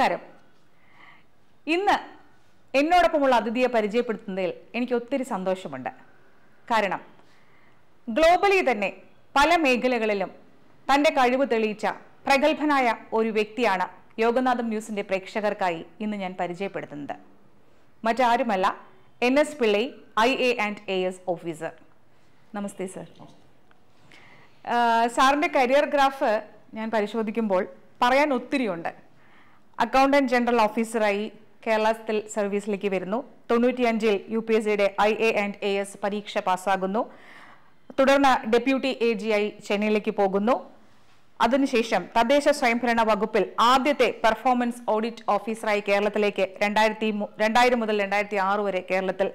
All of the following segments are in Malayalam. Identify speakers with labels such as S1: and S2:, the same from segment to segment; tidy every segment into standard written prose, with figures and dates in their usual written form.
S1: നമസ്കാരം. ഇന്ന് എന്നോടൊപ്പമുള്ള അതിഥിയെ പരിചയപ്പെടുത്തുന്നതിൽ എനിക്ക് ഒത്തിരി സന്തോഷമുണ്ട്. കാരണം ഗ്ലോബലി തന്നെ പല മേഖലകളിലും തൻ്റെ കഴിവ് തെളിയിച്ച പ്രഗത്ഭനായ ഒരു വ്യക്തിയാണ് യോഗനാഥം ന്യൂസിൻ്റെ പ്രേക്ഷകർക്കായി ഇന്ന് ഞാൻ പരിചയപ്പെടുത്തുന്നത്. മറ്റാരുമല്ല, NS Pillai, IA and AS officer. Namaste sir. സാറിൻ്റെ കരിയർ ഗ്രാഫ് ഞാൻ പരിശോധിക്കുമ്പോൾ പറയാൻ ഒത്തിരിയുണ്ട്. അക്കൗണ്ടന്റ് ജനറൽ ഓഫീസറായി കേരള സിവിൽ സർവീസിലേക്ക് വരുന്നു. 95-ൽ UPSCയുടെ IA and AS പരീക്ഷ പാസ്സാകുന്നു. തുടർന്ന് ഡെപ്യൂട്ടി AG ആയി ചെന്നൈയിലേക്ക് പോകുന്നു. അതിനുശേഷം തദ്ദേശ സ്വയംഭരണ വകുപ്പിൽ ആദ്യത്തെ പെർഫോമൻസ് ഓഡിറ്റ് ഓഫീസറായി കേരളത്തിലേക്ക് 2000 മുതൽ 2006 വരെ കേരളത്തിൽ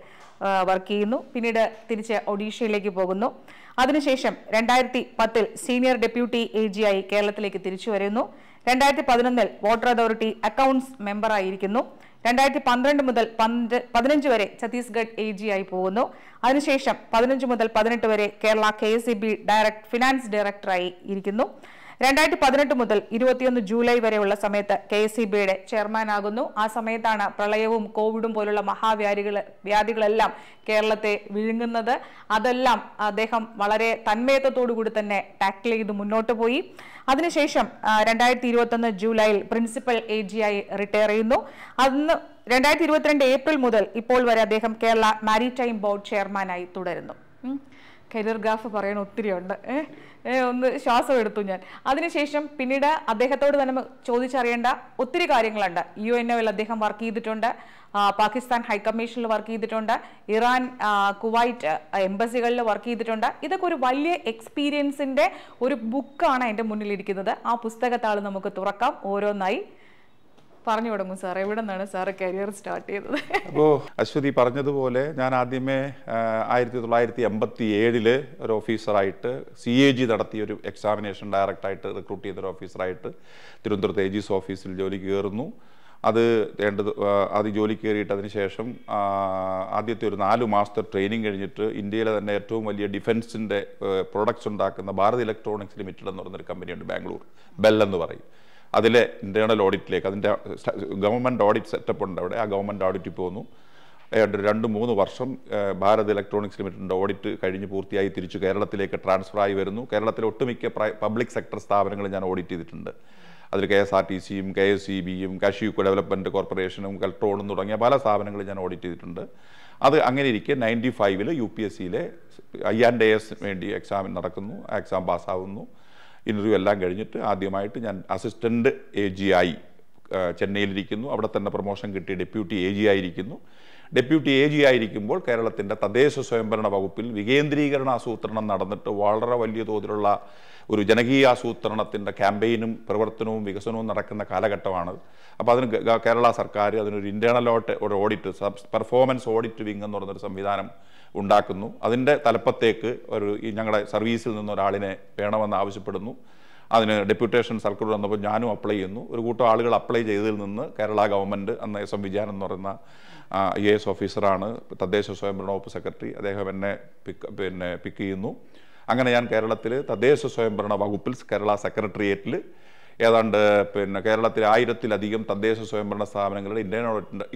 S1: വർക്ക് ചെയ്യുന്നു. പിന്നീട് തിരിച്ച് ഒഡീഷയിലേക്ക് പോകുന്നു. അതിനുശേഷം 2010-ൽ സീനിയർ ഡെപ്യൂട്ടി AG ആയി കേരളത്തിലേക്ക് തിരിച്ചു വരുന്നു. 2011-ൽ വാട്ടർ അതോറിറ്റി അക്കൗണ്ട്സ് മെമ്പറായിരിക്കുന്നു. 2012 മുതൽ 15 വരെ ഛത്തീസ്ഗഡ് AG ആയി പോകുന്നു. അതിനുശേഷം 15 മുതൽ 18 വരെ കേരള KSEB ഫിനാൻസ് ഡയറക്ടറായി ഇരിക്കുന്നു. 2018 മുതൽ 21 ജൂലൈ വരെയുള്ള സമയത്ത് KSEBയുടെ ചെയർമാൻ ആകുന്നു. ആ സമയത്താണ് പ്രളയവും കോവിഡും പോലുള്ള വ്യാധികളെല്ലാം കേരളത്തെ വിഴുങ്ങുന്നത്. അതെല്ലാം അദ്ദേഹം വളരെ തന്മയത്വത്തോടു കൂടി തന്നെ ടാക്കിൾ ചെയ്ത് മുന്നോട്ട് പോയി. അതിനുശേഷം 2021 ജൂലൈയിൽ പ്രിൻസിപ്പൽ AG ആയി റിട്ടയർ ചെയ്യുന്നു. അന്ന് 2022 ഏപ്രിൽ മുതൽ ഇപ്പോൾ വരെ അദ്ദേഹം കേരള മാരിടൈം ബോർഡ് ചെയർമാനായി തുടരുന്നു. കരിയർ ഗ്രാഫ് പറയാൻ ഒത്തിരി ഉണ്ട്. ഒന്ന് ശ്വാസം എടുത്തു ഞാൻ. അതിനുശേഷം പിന്നീട് അദ്ദേഹത്തോട് തന്നെ ചോദിച്ചറിയേണ്ട ഒത്തിരി കാര്യങ്ങളുണ്ട്. UNOയിൽ അദ്ദേഹം വർക്ക് ചെയ്തിട്ടുണ്ട്. പാകിസ്ഥാൻ ഹൈക്കമ്മീഷനിൽ വർക്ക് ചെയ്തിട്ടുണ്ട്. ഇറാൻ, കുവൈറ്റ് എംബസികളിൽ വർക്ക് ചെയ്തിട്ടുണ്ട്. ഇതൊക്കെ ഒരു വലിയ എക്സ്പീരിയൻസിൻ്റെ ഒരു ബുക്കാണ് എൻ്റെ മുന്നിലിരിക്കുന്നത്. ആ പുസ്തകത്താൾ നമുക്ക് തുറക്കാം. ഓരോന്നായി പറഞ്ഞു തുടങ്ങും. സാർ, എവിടെ നിന്നാണ് സാറ് കരിയർ സ്റ്റാർട്ട് ചെയ്തത്?
S2: അപ്പോൾ അശ്വതി പറഞ്ഞതുപോലെ ഞാൻ ആദ്യമേ 1987 ഒരു ഓഫീസറായിട്ട് CAG നടത്തിയ ഒരു എക്സാമിനേഷൻ ഡയറക്റ്റായിട്ട് റിക്രൂട്ട് ചെയ്തൊരു ഓഫീസറായിട്ട് തിരുവനന്തപുരത്ത് AG's ഓഫീസിൽ ജോലിക്ക് കയറുന്നു. അത് ജോലി കയറിയിട്ട് അതിനുശേഷം ആദ്യത്തെ ഒരു 4 മാസത്തെ ട്രെയിനിങ് കഴിഞ്ഞിട്ട് ഇന്ത്യയിലെ തന്നെ ഏറ്റവും വലിയ ഡിഫൻസിൻ്റെ പ്രൊഡക്ട്സ് ഉണ്ടാക്കുന്ന ഭാരത് ഇലക്ട്രോണിക്സ് ലിമിറ്റഡ് എന്ന് പറയുന്നൊരു കമ്പനിയുണ്ട് ബാംഗ്ലൂർ, ബെൽ എന്ന് പറയും. അതിലെ ഇൻറ്റേർണൽ ഓഡിറ്റിലേക്ക്, അതിൻ്റെ ഗവൺമെൻറ് ഓഡിറ്റ് സെറ്റപ്പ് ഉണ്ട് അവിടെ. ആ ഗവൺമെൻറ് ഓഡിറ്റിൽ പോകുന്നു. 2-3 വർഷം ഭാരത് ഇലക്ട്രോണിക്സ് ലിമിറ്റഡിൻ്റെ ഓഡിറ്റ് കഴിഞ്ഞ് പൂർത്തിയായി തിരിച്ചു കേരളത്തിലേക്ക് ട്രാൻസ്ഫർ ആയി വരുന്നു. കേരളത്തിലെ ഒട്ടുമിക്ക പബ്ലിക് സെക്ടർ സ്ഥാപനങ്ങൾ ഞാൻ ഓഡിറ്റ് ചെയ്തിട്ടുണ്ട്. അതിൽ KSRTCയും KSEBയും കാഷ്യൂക്കോ ഡെവലപ്മെൻറ്റ് കോർപ്പറേഷനും കെൽട്രോണും തുടങ്ങിയ പല സ്ഥാപനങ്ങളും ഞാൻ ഓഡിറ്റ് ചെയ്തിട്ടുണ്ട്. അത് അങ്ങനെ ഇരിക്കെ 95-ൽ UPSCയിലെ I&AS വേണ്ടി എക്സാമിൻ നടക്കുന്നു. ആ എക്സാം പാസ്സാവുന്നു. ഇൻ്റർവ്യൂ എല്ലാം കഴിഞ്ഞിട്ട് ആദ്യമായിട്ട് ഞാൻ അസിസ്റ്റൻ്റ് AG ആയി ചെന്നൈയിലിരിക്കുന്നു. അവിടെ തന്നെ പ്രൊമോഷൻ കിട്ടി ഡെപ്യൂട്ടി AG ആയിരിക്കുന്നു. ഡെപ്യൂട്ടി AG ആയിരിക്കുമ്പോൾ കേരളത്തിൻ്റെ തദ്ദേശ സ്വയംഭരണ വകുപ്പിൽ വികേന്ദ്രീകരണ ആസൂത്രണം നടന്നിട്ട് വളരെ വലിയ തോതിലുള്ള ഒരു ജനകീയ ആസൂത്രണത്തിൻ്റെ ക്യാമ്പയിനും പ്രവർത്തനവും വികസനവും നടക്കുന്ന കാലഘട്ടമാണ്. അപ്പോൾ അതിന് കേരള സർക്കാർ അതിനൊരു ഇൻറ്റേർണൽ ഒരു ഓഡിറ്റ്, പെർഫോമൻസ് ഓഡിറ്റ് വിങ് എന്ന് പറയുന്നൊരു സംവിധാനം ഉണ്ടാക്കുന്നു. അതിൻ്റെ തലപ്പത്തേക്ക് ഞങ്ങളുടെ സർവീസിൽ നിന്ന് ഒരാളിനെ വേണമെന്ന് ആവശ്യപ്പെടുന്നു. അതിന് ഡെപ്യൂട്ടേഷൻ സർക്കുലർ വന്നപ്പോൾ ഞാനും അപ്ലൈ ചെയ്യുന്നു. ഒരു കൂട്ടം ആളുകൾ അപ്ലൈ ചെയ്തതിൽ നിന്ന് കേരള ഗവൺമെൻറ് അന്ന് SM വിജയൻ എന്ന് പറയുന്ന IAS ഓഫീസറാണ്, തദ്ദേശ സ്വയംഭരണ വകുപ്പ് സെക്രട്ടറി, അദ്ദേഹം എന്നെ പിക്ക് ചെയ്യുന്നു. അങ്ങനെ ഞാൻ കേരളത്തിൽ തദ്ദേശ സ്വയംഭരണ വകുപ്പിൽ കേരള സെക്രട്ടേറിയറ്റിൽ ഏതാണ്ട് കേരളത്തിലെ 1000-ലധികം തദ്ദേശ സ്വയംഭരണ സ്ഥാപനങ്ങളുടെ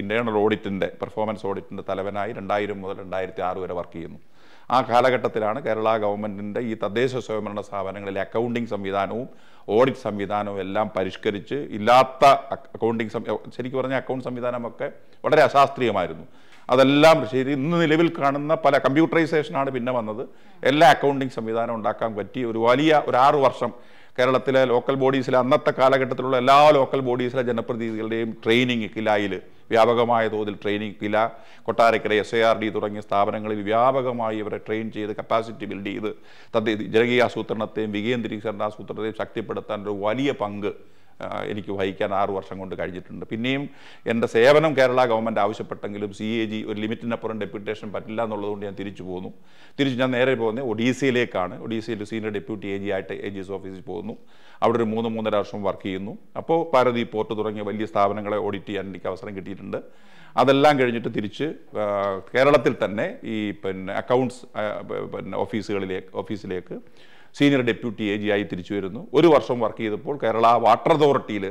S2: ഇൻറ്റേർണൽ ഓഡിറ്റിൻ്റെ പെർഫോമൻസ് ഓഡിറ്റിൻ്റെ തലവനായി 2000 മുതൽ 2006 വരെ വർക്ക് ചെയ്യുന്നു. ആ കാലഘട്ടത്തിലാണ് കേരള ഗവൺമെൻറ്റിൻ്റെ ഈ തദ്ദേശ സ്വയംഭരണ സ്ഥാപനങ്ങളിലെ അക്കൗണ്ടിങ് സംവിധാനവും ഓഡിറ്റ് സംവിധാനവും എല്ലാം പരിഷ്കരിച്ച് ഇല്ലാത്ത ശരിക്കും പറഞ്ഞ അക്കൗണ്ട് സംവിധാനമൊക്കെ വളരെ അശാസ്ത്രീയമായിരുന്നു. അതെല്ലാം ശരി ഇന്ന് നിലവിൽ കാണുന്ന പല കമ്പ്യൂട്ടറൈസേഷനാണ് പിന്നെ വന്നത്. എല്ലാ അക്കൗണ്ടിങ് സംവിധാനം ഉണ്ടാക്കാൻ പറ്റി ഒരു 6 വർഷം കേരളത്തിലെ ലോക്കൽ ബോഡീസിലെ അന്നത്തെ കാലഘട്ടത്തിലുള്ള എല്ലാ ലോക്കൽ ബോഡീസിലെ ജനപ്രതിനിധികളുടെയും ട്രെയിനിങ് കിലായിൽ വ്യാപകമായ തോതിൽ ട്രെയിനിങ്, കില, കൊട്ടാരക്കര, SARD തുടങ്ങിയ സ്ഥാപനങ്ങളിൽ വ്യാപകമായി ഇവരെ ട്രെയിൻ ചെയ്ത് കപ്പാസിറ്റി ബിൽഡ് ചെയ്ത് ജനകീയ ആസൂത്രണത്തെയും വികേന്ദ്രീകരണ ആസൂത്രണത്തെയും ശക്തിപ്പെടുത്താൻ ഒരു വലിയ പങ്ക് എനിക്ക് വഹിക്കാൻ 6 വർഷം കൊണ്ട് കഴിഞ്ഞിട്ടുണ്ട്. പിന്നെയും എൻ്റെ സേവനം കേരള ഗവൺമെൻറ് ആവശ്യപ്പെട്ടെങ്കിലും CAG ഒരു ലിമിറ്റിനപ്പുറം ഡെപ്യൂട്ടേഷൻ പറ്റില്ല എന്നുള്ളതുകൊണ്ട് ഞാൻ തിരിച്ചു പോന്നു. ഞാൻ നേരെ പോകുന്നത് ഒഡീസയിലേക്കാണ്. ഒഡീസയിൽ സീനിയർ ഡെപ്യൂട്ടി AG ആയിട്ട് AG's ഓഫീസിൽ പോകുന്നു. അവിടെ ഒരു 3-3.5 വർഷം വർക്ക് ചെയ്യുന്നു. അപ്പോൾ പാരദീപ് പോർട്ട് തുടങ്ങിയ വലിയ സ്ഥാപനങ്ങളെ ഓഡിറ്റ് ചെയ്യാൻ എനിക്ക് അവസരം കിട്ടിയിട്ടുണ്ട്. അതെല്ലാം കഴിഞ്ഞിട്ട് തിരിച്ച് കേരളത്തിൽ തന്നെ ഈ അക്കൗണ്ട്സ് ഓഫീസിലേക്ക് സീനിയർ ഡെപ്യൂട്ടി AG ആയി തിരിച്ചു വരുന്നു. 1 വർഷം വർക്ക് ചെയ്തപ്പോൾ കേരള വാട്ടർ അതോറിറ്റിയിൽ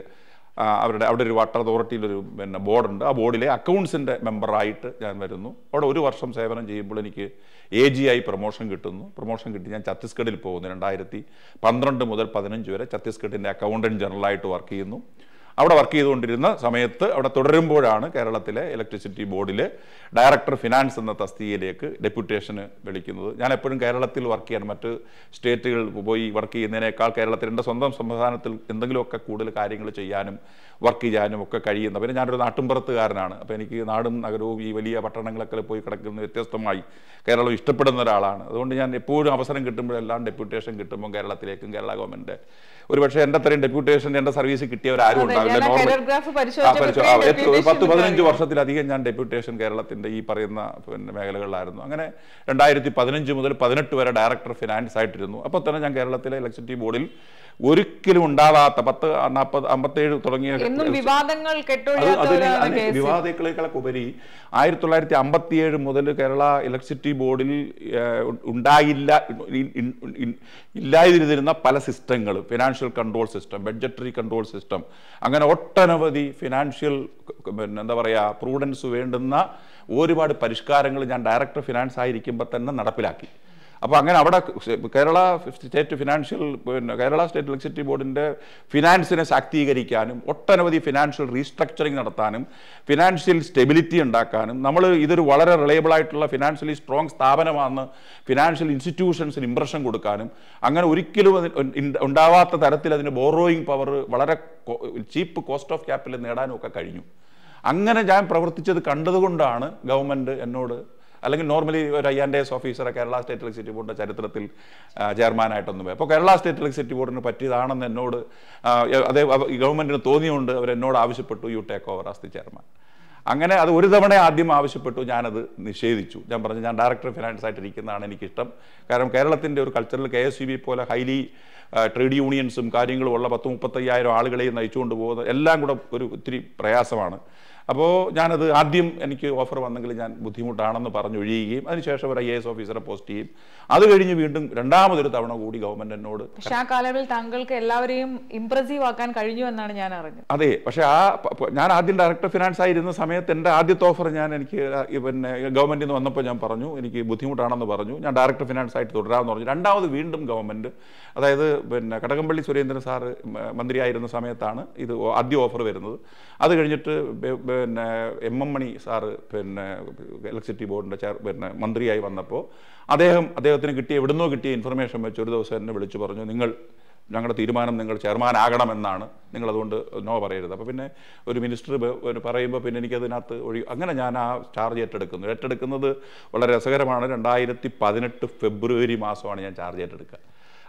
S2: അവിടെ ഒരു വാട്ടർ അതോറിറ്റിയിലൊരു ബോർഡുണ്ട്. ആ ബോർഡിലെ അക്കൗണ്ട്സിൻ്റെ മെമ്പറായിട്ട് ഞാൻ വരുന്നു. അവിടെ 1 വർഷം സേവനം ചെയ്യുമ്പോൾ എനിക്ക് AG പ്രൊമോഷൻ കിട്ടുന്നു. പ്രൊമോഷൻ കിട്ടി ഞാൻ ഛത്തീസ്ഗഡിൽ പോകുന്നു. 2012 മുതൽ 15 വരെ ഛത്തീസ്ഗഡിൻ്റെ അക്കൗണ്ടൻറ്റ് ജനറലായിട്ട് വർക്ക് ചെയ്യുന്നു. അവിടെ വർക്ക് ചെയ്തുകൊണ്ടിരുന്ന സമയത്ത് അവിടെ തുടരുമ്പോഴാണ് കേരളത്തിലെ ഇലക്ട്രിസിറ്റി ബോർഡിൽ ഡയറക്ടർ ഫിനാൻസ് എന്ന തസ്തികയിലേക്ക് ഡെപ്യൂട്ടേഷന് വിളിക്കുന്നത്. ഞാൻ എപ്പോഴും കേരളത്തിൽ വർക്ക് ചെയ്യാൻ, മറ്റ് സ്റ്റേറ്റുകളിൽ പോയി വർക്ക് ചെയ്യുന്നതിനേക്കാൾ കേരളത്തിൽ എൻ്റെ സ്വന്തം സംസ്ഥാനത്തിൽ എന്തെങ്കിലുമൊക്കെ കൂടുതൽ കാര്യങ്ങൾ ചെയ്യാനും വർക്ക് ചെയ്യാനും ഒക്കെ കഴിയുന്ന. പിന്നെ ഞാനൊരു നാട്ടുംപുറത്തുകാരനാണ്. അപ്പോൾ എനിക്ക് നാടും നഗരവും ഈ വലിയ പട്ടണങ്ങളൊക്കെ പോയി കിടക്കുന്ന വ്യത്യസ്തമായി കേരളം ഇഷ്ടപ്പെടുന്ന ഒരാളാണ്. അതുകൊണ്ട് ഞാൻ എപ്പോഴും അവസരം കിട്ടുമ്പോഴെല്ലാം ഡെപ്യൂട്ടേഷൻ കിട്ടുമ്പോൾ കേരളത്തിലേക്കും കേരള ഗവൺമെൻറ് ഒരുപക്ഷെ എൻ്റെ അത്രയും ഡെപ്യൂട്ടേഷൻ എൻ്റെ സർവീസ് കിട്ടിയവരാരും ഉണ്ടാവില്ല. 10-15 വർഷത്തിലധികം ഞാൻ ഡെപ്യൂട്ടേഷൻ കേരളത്തിൻ്റെ ഈ പറയുന്ന മേഖലകളിലായിരുന്നു. അങ്ങനെ 2015 മുതൽ 18 വരെ ഡയറക്ടർ ഫിനാൻസ് ആയിട്ടിരുന്നു. അപ്പോൾ തന്നെ ഞാൻ കേരളത്തിലെ ഇലക്ട്രിസിറ്റി ബോർഡിൽ ഒരിക്കലും ഉണ്ടാവാത്ത 10-57 തുടങ്ങിയ വിവാദങ്ങളെക്കാളൊക്കെ ഉപരി 1957 മുതൽ കേരള ഇലക്ട്രിസിറ്റി ബോർഡിൽ ഇല്ലാതിരുന്ന പല സിസ്റ്റങ്ങൾ, financial control system, budgetary control system, അങ്ങനെ ഒട്ടനവധി ഫിനാൻഷ്യൽ എന്താ പറയുക പ്രൂഡൻസ് വേണ്ടുന്ന ഒരുപാട് പരിഷ്കാരങ്ങൾ ഞാൻ ഡയറക്ടർ ഫിനാൻസ് ആയിരിക്കുമ്പോൾ തന്നെ നടപ്പിലാക്കി. അപ്പോൾ അങ്ങനെ അവിടെ കേരള സ്റ്റേറ്റ് ഇലക്ട്രിസിറ്റി ബോർഡിൻ്റെ ഫിനാൻസിനെ ശാക്തീകരിക്കാനും ഒട്ടനവധി ഫിനാൻഷ്യൽ റീസ്ട്രക്ചറിങ് നടത്താനും ഫിനാൻഷ്യൽ സ്റ്റെബിലിറ്റി ഉണ്ടാക്കാനും ഇതൊരു വളരെ റിലയബിൾ ആയിട്ടുള്ള ഫിനാൻഷ്യലി സ്ട്രോങ് സ്ഥാപനമാണെന്ന് ഫിനാൻഷ്യൽ ഇൻസ്റ്റിറ്റ്യൂഷൻസിന് ഇംപ്രഷൻ കൊടുക്കാനും അങ്ങനെ ഒരിക്കലും ഉണ്ടാവാത്ത തരത്തിൽ അതിന് ബോറോയിങ് പവർ വളരെ ചീപ്പ് കോസ്റ്റ് ഓഫ് ക്യാപിറ്റൽ നേടാനും ഒക്കെ കഴിഞ്ഞു. അങ്ങനെ ഞാൻ പ്രവർത്തിച്ചത് കണ്ടതുകൊണ്ടാണ് ഗവൺമെൻറ് എന്നോട്, അല്ലെങ്കിൽ നോർമലി ഒരു IAS ഓഫീസറെ കേരള സ്റ്റേറ്റ് ഇലക്ട്രിസിറ്റി ബോർഡിൻ്റെ ചരിത്രത്തിൽ ചെയർമാനായിട്ടൊന്നും പോയി. അപ്പോൾ കേരള സ്റ്റേറ്റ് ഇലക്ട്രിസിറ്റി ബോർഡിന് പറ്റിയതാണെന്ന് എന്നോട് ഗവൺമെൻറ്റിന് തോന്നിയുകൊണ്ട് അവരെന്നോട് ആവശ്യപ്പെട്ടു, you take over as the chairman. അങ്ങനെ അത് ഒരു തവണ ആദ്യം ആവശ്യപ്പെട്ടു, ഞാനത് നിഷേധിച്ചു. ഞാൻ പറഞ്ഞു ഞാൻ ഡയറക്ടർ ഫിനാൻസ് ആയിട്ടിരിക്കുന്നതാണ് എനിക്കിഷ്ടം. കാരണം കേരളത്തിൻ്റെ ഒരു കൾച്ചറിൽ KSEB പോലെ ഹൈലി ട്രേഡ് യൂണിയൻസും കാര്യങ്ങളും ഉള്ള 10-35,000 ആളുകളെയും നയിച്ചുകൊണ്ട് പോകുന്നത് എല്ലാം കൂടെ ഒത്തിരി പ്രയാസമാണ്. അപ്പോൾ ഞാനത് ആദ്യം എനിക്ക് ഓഫർ വന്നെങ്കിൽ ഞാൻ ബുദ്ധിമുട്ടാണെന്ന് പറഞ്ഞൊഴിയുകയും അതിനുശേഷം ഒരു IAS ഓഫീസറെ പോസ്റ്റ് ചെയ്യും. അത് കഴിഞ്ഞ് വീണ്ടും രണ്ടാമതൊരു തവണ കൂടി ഗവൺമെന്റ് എന്നോട്.
S1: പക്ഷേ ആ കാലയളവിൽ താങ്കൾക്ക് എല്ലാവരെയും ഇംപ്രസീവ് ആക്കാൻ കഴിഞ്ഞു എന്നാണ് ഞാൻ അറിഞ്ഞത്.
S2: അതെ, പക്ഷേ ഞാൻ ആദ്യം ഡയറക്ടർ ഫിനാൻസ് ആയിരുന്ന സമയത്ത് എൻ്റെ ആദ്യത്തെ ഓഫർ എനിക്ക് ഗവൺമെന്റിൽ നിന്ന് വന്നപ്പോൾ ഞാൻ പറഞ്ഞു എനിക്ക് ബുദ്ധിമുട്ടാണെന്ന് പറഞ്ഞു. ഞാൻ ഡയറക്ടർ ഫിനാൻസ് ആയിട്ട് തുടരാമെന്ന് പറഞ്ഞു. രണ്ടാമത് വീണ്ടും ഗവൺമെന്റ്, അതായത് കടകംപള്ളി സുരേന്ദ്രൻ സാറ് മന്ത്രിയായിരുന്ന സമയത്താണ് ഇത് ആദ്യ ഓഫർ വരുന്നത്. അത് കഴിഞ്ഞിട്ട് MM മണി സാറ് ഇലക്ട്രിസിറ്റി ബോർഡിൻ്റെ മന്ത്രിയായി വന്നപ്പോൾ അദ്ദേഹത്തിന് എവിടുന്നോ കിട്ടിയ ഇൻഫർമേഷൻ വെച്ച് ഒരു ദിവസം എന്നെ വിളിച്ചു പറഞ്ഞു, ഞങ്ങളുടെ തീരുമാനം നിങ്ങൾ ചെയർമാൻ ആകണമെന്നാണ്, നിങ്ങളതുകൊണ്ട് നോ പറയരുത്. അപ്പോൾ പിന്നെ ഒരു മിനിസ്റ്റർ പറയുമ്പോൾ പിന്നെ എനിക്കതിനകത്ത് അങ്ങനെ ഞാൻ ആ ചാർജ് ഏറ്റെടുക്കുന്നത് വളരെ രസകരമാണ്. 2018 ഫെബ്രുവരി മാസമാണ് ഞാൻ ചാർജ് ഏറ്റെടുക്കുക.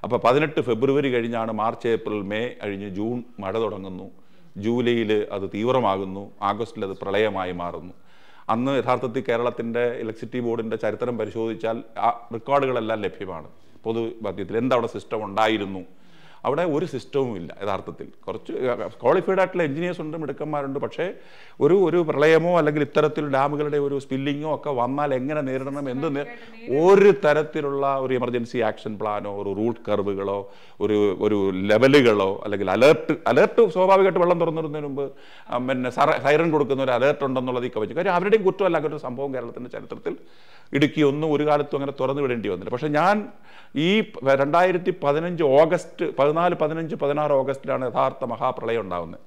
S2: അപ്പോൾ 18 ഫെബ്രുവരി കഴിഞ്ഞാണ് മാർച്ച്, ഏപ്രിൽ, മെയ് കഴിഞ്ഞ് ജൂൺ മഴ തുടങ്ങുന്നു. ജൂലൈയിൽ അത് തീവ്രമാകുന്നു. ആഗസ്റ്റിൽ അത് പ്രളയമായി മാറുന്നു. അന്ന് യഥാർത്ഥത്തിൽ കേരളത്തിൻ്റെ ഇലക്ട്രിസിറ്റി ബോർഡിൻ്റെ ചരിത്രം പരിശോധിച്ചാൽ ആ റെക്കോർഡുകളെല്ലാം ലഭ്യമാണ്. പൊതുമധ്യത്തിൽ എന്തവിടെ സിസ്റ്റം ഉണ്ടായിരുന്നു? അവിടെ ഒരു സിസ്റ്റവും ഇല്ല യഥാർത്ഥത്തിൽ. കുറച്ച് ക്വാളിഫൈഡ് ആയിട്ടുള്ള എഞ്ചിനീയേഴ്സ് ഉണ്ട്, മിടുക്കന്മാരുണ്ട്. പക്ഷേ ഒരു പ്രളയമോ അല്ലെങ്കിൽ ഇത്തരത്തിൽ ഡാമുകളുടെ ഒരു സ്പില്ലിങ്ങോ ഒക്കെ വന്നാൽ എങ്ങനെ നേരിടണം, ഒരു തരത്തിലുള്ള ഒരു എമർജൻസി ആക്ഷൻ പ്ലാനോ ഒരു റൂട്ട് കർവുകളോ ഒരു ലെവലുകളോ അല്ലെങ്കിൽ അലേർട്ട് സ്വാഭാവികമായിട്ട് വെള്ളം തുറന്നിടുന്നതിന് മുമ്പ് സൈറൺ കൊടുക്കുന്ന ഒരു അലേർട്ട് ഉണ്ടെന്നുള്ളത് കവച്ചു. കാര്യം അവരുടെയും കുറ്റമല്ല, അങ്ങനെ ഒരു സംഭവം കേരളത്തിൻ്റെ ചരിത്രത്തിൽ ഇടുക്കി ഒന്നും ഒരു കാലത്തും അങ്ങനെ തുറന്നു വിടേണ്ടി വന്നില്ല. പക്ഷേ ഞാൻ ഈ 2015 ഓഗസ്റ്റ് 14, 15, 16 ഓഗസ്റ്റിലാണ് യഥാർത്ഥ മഹാപ്രളയം ഉണ്ടാകുന്നത്.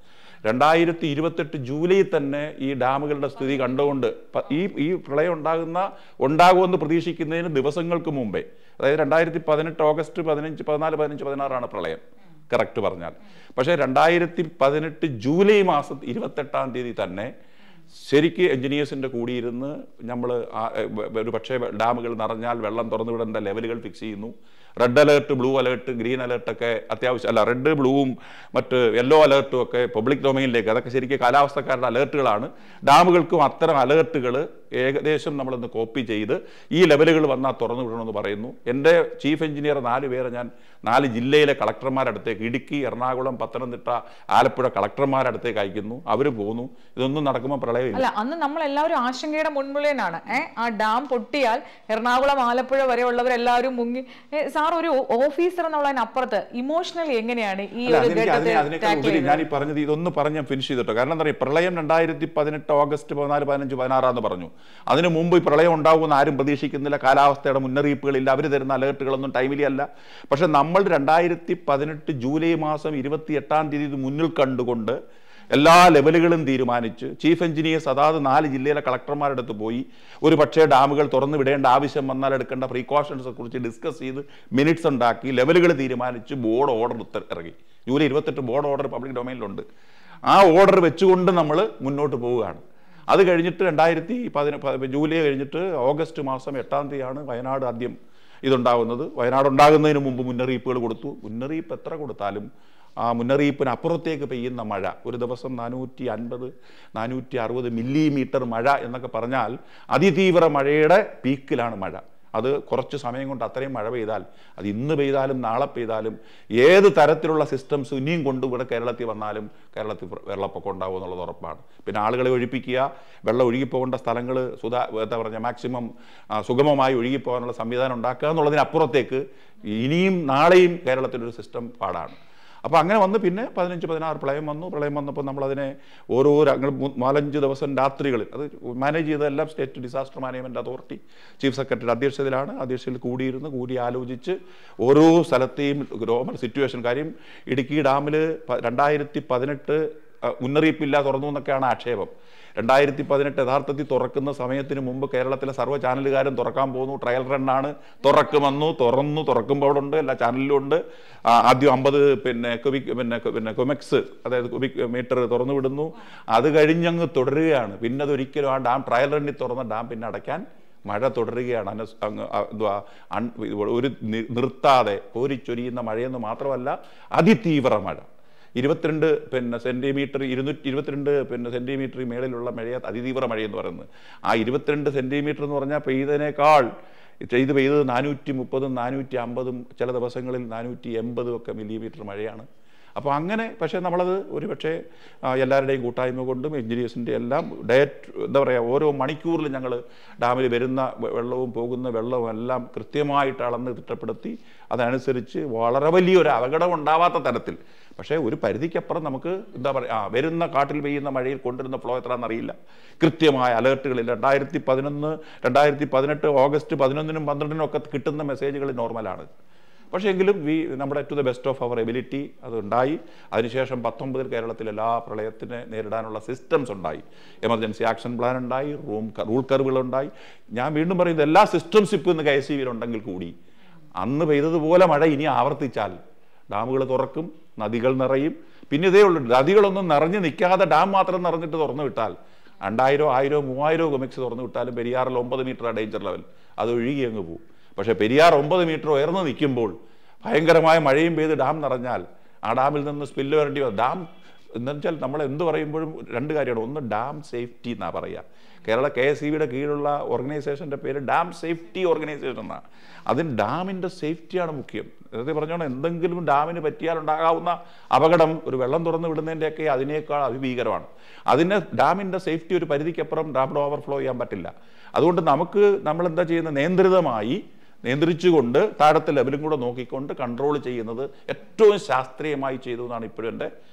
S2: 2028 ജൂലൈ തന്നെ ഈ ഡാമുകളുടെ സ്ഥിതി കണ്ടുകൊണ്ട് ഈ പ്രളയം ഉണ്ടാകുമെന്ന് പ്രതീക്ഷിക്കുന്നതിന് ദിവസങ്ങൾക്ക് മുമ്പേ, അതായത് 2018 ഓഗസ്റ്റ് 15, 14, 15, 16 പ്രളയം കറക്റ്റ് പറഞ്ഞാൽ. പക്ഷേ 2018 ജൂലൈ മാസം 28-ാം തീയതി തന്നെ ശരിക്ക് എഞ്ചിനീയേഴ്സിൻ്റെ കൂടിയിരുന്ന് നമ്മൾ ഒരു പക്ഷേ ഡാമുകൾ നിറഞ്ഞാൽ വെള്ളം തുറന്നു വിടേണ്ട ലെവലുകൾ ഫിക്സ് ചെയ്യുന്നു. Red alert, blue alert, green അലേർട്ടൊക്കെ അത്യാവശ്യം, അല്ല റെഡ്, ബ്ലൂവും മറ്റ് യെല്ലോ അലേർട്ടും ഒക്കെ പബ്ലിക് ഡൊമൈനിലേക്ക്, അതൊക്കെ ശരിക്കും കാലാവസ്ഥക്കാരുടെ അലേർട്ടുകളാണ്. ഡാമുകൾക്കും അത്തരം അലേർട്ടുകൾ ഏകദേശം നമ്മളൊന്ന് കോപ്പി ചെയ്ത് ഈ ലെവലുകൾ വന്നാൽ തുറന്നു വിടണമെന്ന് പറയുന്നു. എൻ്റെ ചീഫ് എഞ്ചിനീയർ 4 പേരെ ഞാൻ 4 ജില്ലയിലെ കളക്ടർമാരടുത്തേക്ക്, ഇടുക്കി, എറണാകുളം, പത്തനംതിട്ട, ആലപ്പുഴ കളക്ടർമാരടുത്തേക്ക് അയക്കുന്നു. അവർ പോകുന്നു. ഇതൊന്നും നടക്കുമ്പോൾ പ്രളയമില്ല.
S1: അല്ല, അന്ന് നമ്മളെല്ലാവരും ആശങ്കയുടെ മുൻമുള്ളിലാണ്. ആ ഡാം പൊട്ടിയാൽ എറണാകുളം, ആലപ്പുഴ വരെ ഉള്ളവരെല്ലാവരും മുങ്ങി. സാർ, ഒരു ഓഫീസർ എന്നുള്ളതിനപ്പുറത്ത് ഇമോഷണലി എങ്ങനെയാണ് ഈ ഒരു
S2: അതിനേക്കാൾ ഞാൻ ഈ പറഞ്ഞത് ഇതൊന്ന് പറഞ്ഞ് ഫിനിഷ് ചെയ്തിട്ടോ. കാരണം എന്താ പറയുക, പ്രളയം 2018 ഓഗസ്റ്റ് 14, 15, 16 പറഞ്ഞു. അതിനു മുമ്പ് ഈ പ്രളയം ഉണ്ടാകുമെന്ന് ആരും പ്രതീക്ഷിക്കുന്നില്ല. കാലാവസ്ഥയുടെ മുന്നറിയിപ്പുകളില്ല, അവർ തരുന്ന അലേർട്ടുകളൊന്നും ടൈമിലി അല്ല. പക്ഷെ നമ്മൾ 2018 ജൂലൈ മാസം 28 ഇത് മുന്നിൽ കണ്ടുകൊണ്ട് എല്ലാ ലെവലുകളും തീരുമാനിച്ച് ചീഫ് എഞ്ചിനീയേഴ്സ് അതാത് 4 ജില്ലയിലെ കളക്ടർമാരുടെ അടുത്ത് പോയി ഒരു പക്ഷേ ഡാമുകൾ തുറന്നു വിടേണ്ട ആവശ്യം വന്നാൽ എടുക്കേണ്ട പ്രീകോഷൻസിനെ കുറിച്ച് ഡിസ്കസ് ചെയ്ത് മിനിറ്റ്സ് ഉണ്ടാക്കി ലെവലുകൾ തീരുമാനിച്ച് ബോർഡ് ഓർഡർ ഇറങ്ങി. ജൂലൈ 28 ബോർഡ് ഓർഡർ പബ്ലിക് ഡൊമൈനിലുണ്ട്. ആ ഓർഡർ വെച്ചുകൊണ്ട് നമ്മൾ മുന്നോട്ട് പോവുകയാണ്. അത് കഴിഞ്ഞിട്ട് ജൂലൈ കഴിഞ്ഞിട്ട് ഓഗസ്റ്റ് മാസം 8 വയനാട് ആദ്യം ഇതുണ്ടാകുന്നത്. വയനാട് ഉണ്ടാകുന്നതിന് മുമ്പ് മുന്നറിയിപ്പുകൾ കൊടുത്തു. മുന്നറിയിപ്പ് എത്ര കൊടുത്താലും ആ മുന്നറിയിപ്പിന് അപ്പുറത്തേക്ക് പെയ്യുന്ന മഴ, ഒരു ദിവസം 450, 460 മില്ലിമീറ്റർ മഴ എന്നൊക്കെ പറഞ്ഞാൽ അതിതീവ്ര മഴയുടെ പീക്കിലാണ് മഴ. അത് കുറച്ച് സമയം കൊണ്ട് അത്രയും മഴ പെയ്താൽ, അത് ഇന്ന് പെയ്താലും നാളെ പെയ്താലും ഏത് തരത്തിലുള്ള സിസ്റ്റംസ് ഇനിയും കൊണ്ട് ഇവിടെ കേരളത്തിൽ വന്നാലും കേരളത്തിൽ വെള്ളപ്പൊക്കം ഉണ്ടാവും എന്നുള്ളത് ഉറപ്പാണ്. പിന്നെ ആളുകളെ ഒഴിപ്പിക്കുക, വെള്ളം ഒഴുകിപ്പോകേണ്ട സ്ഥലങ്ങൾ എന്താ പറഞ്ഞാൽ മാക്സിമം സുഗമമായി ഒഴുകിപ്പോകാനുള്ള സംവിധാനം ഉണ്ടാക്കുക എന്നുള്ളതിനപ്പുറത്തേക്ക് ഇനിയും നാളെയും കേരളത്തിലൊരു സിസ്റ്റം പാടാണ്. അപ്പോൾ അങ്ങനെ വന്ന് പിന്നെ 15-16 പ്രളയം വന്നു. പ്രളയം വന്നപ്പോൾ നമ്മളതിനെ ഓരോ 4-5 ദിവസം രാത്രികളിൽ അത് മാനേജ് ചെയ്തതെല്ലാം state disaster management authority chief സെക്രട്ടറിയുടെ അധ്യക്ഷതയിൽ കൂടി ആലോചിച്ച് ഓരോ സ്ഥലത്തെയും ഗ്ലോബൽ സിറ്റുവേഷൻ. കാര്യം ഇടുക്കി ഡാമിൽ 2018 മുന്നറിയിപ്പില്ല തുറന്നു എന്നൊക്കെയാണ് ആക്ഷേപം. 2018 യഥാർത്ഥത്തിൽ തുറക്കുന്ന സമയത്തിന് മുമ്പ് കേരളത്തിലെ സർവ്വ ചാനലുകാരും തുറക്കാൻ പോകുന്നു. ട്രയൽ റണ്ണാണ്. തുറക്കുമ്പോൾ അവിടെ ഉണ്ട്, എല്ലാ ചാനലിലും ഉണ്ട്. ആദ്യം 50 കൊമെക്സ്, അതായത് ക്യൂബിക് മീറ്റർ തുറന്നു വിടുന്നു. അത് കഴിഞ്ഞങ്ങ് തുടരുകയാണ്. പിന്നെ അതൊരിക്കലും ആ ഡാം ട്രയൽ റണ്ണിൽ തുറന്ന ഡാം പിന്നെ അടയ്ക്കാൻ മഴ തുടരുകയാണ്. ഒരു നിർത്താതെ കോരിച്ചൊരിയുന്ന മഴയെന്ന് മാത്രമല്ല, അതിതീവ്ര മഴ. 22 സെന്റിമീറ്റർ 222 സെന്റിമീറ്റർ മേളിലുള്ള മഴ അതിതീവ്ര മഴയെന്ന് പറയുന്നത്. ആ 22 സെന്റിമീറ്റർ എന്ന് പറഞ്ഞാൽ പെയ്തത് 430, 450, ചില ദിവസങ്ങളിൽ 480 ഒക്കെ മില്ലിമീറ്റർ മഴയാണ്. അപ്പോൾ അങ്ങനെ പക്ഷേ നമ്മളത് ഒരു പക്ഷേ എല്ലാവരുടെയും കൂട്ടായ്മ കൊണ്ടും എഞ്ചിനീയേഴ്സിൻ്റെ എല്ലാം എന്താ പറയുക, ഓരോ മണിക്കൂറിലും ഞങ്ങൾ ഡാമിൽ വരുന്ന വെള്ളവും പോകുന്ന വെള്ളവും എല്ലാം കൃത്യമായിട്ട് അളന്ന് തിട്ടപ്പെടുത്തി അതനുസരിച്ച് വളരെ വലിയൊരു അപകടം ഉണ്ടാവാത്ത തരത്തിൽ. പക്ഷേ ഒരു പരിധിക്കപ്പുറം നമുക്ക് എന്താ പറയുക, വരുന്ന കാട്ടിൽ പെയ്യുന്ന മഴയിൽ കൊണ്ടുവരുന്ന ഫ്ലോ എത്രയാണെന്നറിയില്ല. കൃത്യമായ അലേർട്ടുകളിൽ 2018 ഓഗസ്റ്റ് 11-നും 12-നും ഒക്കെ കിട്ടുന്ന മെസ്സേജുകൾ നോർമലാണ്. പക്ഷേ എങ്കിലും നമ്മുടെ ടു ദ ബെസ്റ്റ് ഓഫ് അവർ എബിലിറ്റി അതുണ്ടായി. അതിനുശേഷം 19 കേരളത്തിൽ എല്ലാ പ്രളയത്തിനെ നേരിടാനുള്ള സിസ്റ്റംസ് ഉണ്ടായി. എമർജൻസി ആക്ഷൻ പ്ലാൻ ഉണ്ടായി, റൂൾ കർവുകളുണ്ടായി. ഞാൻ വീണ്ടും പറയുന്നത്, എല്ലാ സിസ്റ്റംസ് ഇപ്പോൾ ഇന്ന് KSEBിയിൽ ഉണ്ടെങ്കിൽ കൂടി അന്ന് പെയ്തതുപോലെ മഴ ഇനി ആവർത്തിച്ചാൽ ഡാമുകൾ തുറക്കും, നദികൾ നിറയും. പിന്നെ ഇതേ ഉള്ളൂ, നദികളൊന്നും നിറഞ്ഞു നിൽക്കാതെ ഡാം മാത്രം നിറഞ്ഞിട്ട് തുറന്നു വിട്ടാൽ 2000, 1000, 3000 കൊമിക്സ് തുറന്നു വിട്ടാലും പെരിയാറിൽ 9 മീറ്റർ ഡേഞ്ചർ ലെവൽ, അത് ഒഴുകി അങ്ങ് പോകും. പക്ഷേ പെരിയാർ 9 മീറ്റർ ഉയർന്നു നിൽക്കുമ്പോൾ ഭയങ്കരമായ മഴയും പെയ്ത് ഡാം നിറഞ്ഞാൽ ആ ഡാമിൽ നിന്ന് സ്പില്ല് വരേണ്ടി വരും. ഡാം എന്ന് വെച്ചാൽ നമ്മൾ എന്ത് പറയുമ്പോഴും 2 കാര്യമാണ്. ഒന്ന്, ഡാം സേഫ്റ്റി എന്നാണ് പറയുക. കേരള KSEBിയുടെ കീഴിലുള്ള ഓർഗനൈസേഷൻ്റെ പേര് ഡാം സേഫ്റ്റി ഓർഗനൈസേഷൻ എന്നാണ്. അതിന് ഡാമിൻ്റെ സേഫ്റ്റിയാണ് മുഖ്യം. നേരത്തെ പറഞ്ഞോണം, എന്തെങ്കിലും ഡാമിന് പറ്റിയാൽ ഉണ്ടാകാവുന്ന അപകടം ഒരു വെള്ളം തുറന്നു വിടുന്നതിൻ്റെയൊക്കെ അതിനേക്കാൾ അതിഭീകരമാണ്. ഡാമിൻ്റെ സേഫ്റ്റി ഒരു പരിധിക്കപ്പുറം ഡാമിൽ ഓവർഫ്ലോ ചെയ്യാൻ പറ്റില്ല. അതുകൊണ്ട് നമ്മളെന്താ ചെയ്യുന്നത്, നിയന്ത്രിച്ചുകൊണ്ട് താഴത്തെ ലെവലും കൂടെ നോക്കിക്കൊണ്ട് കൺട്രോൾ ചെയ്യുന്നത് ഏറ്റവും ശാസ്ത്രീയമായി ചെയ്തു എന്നാണ് ഇപ്പോഴും എൻ്റെ.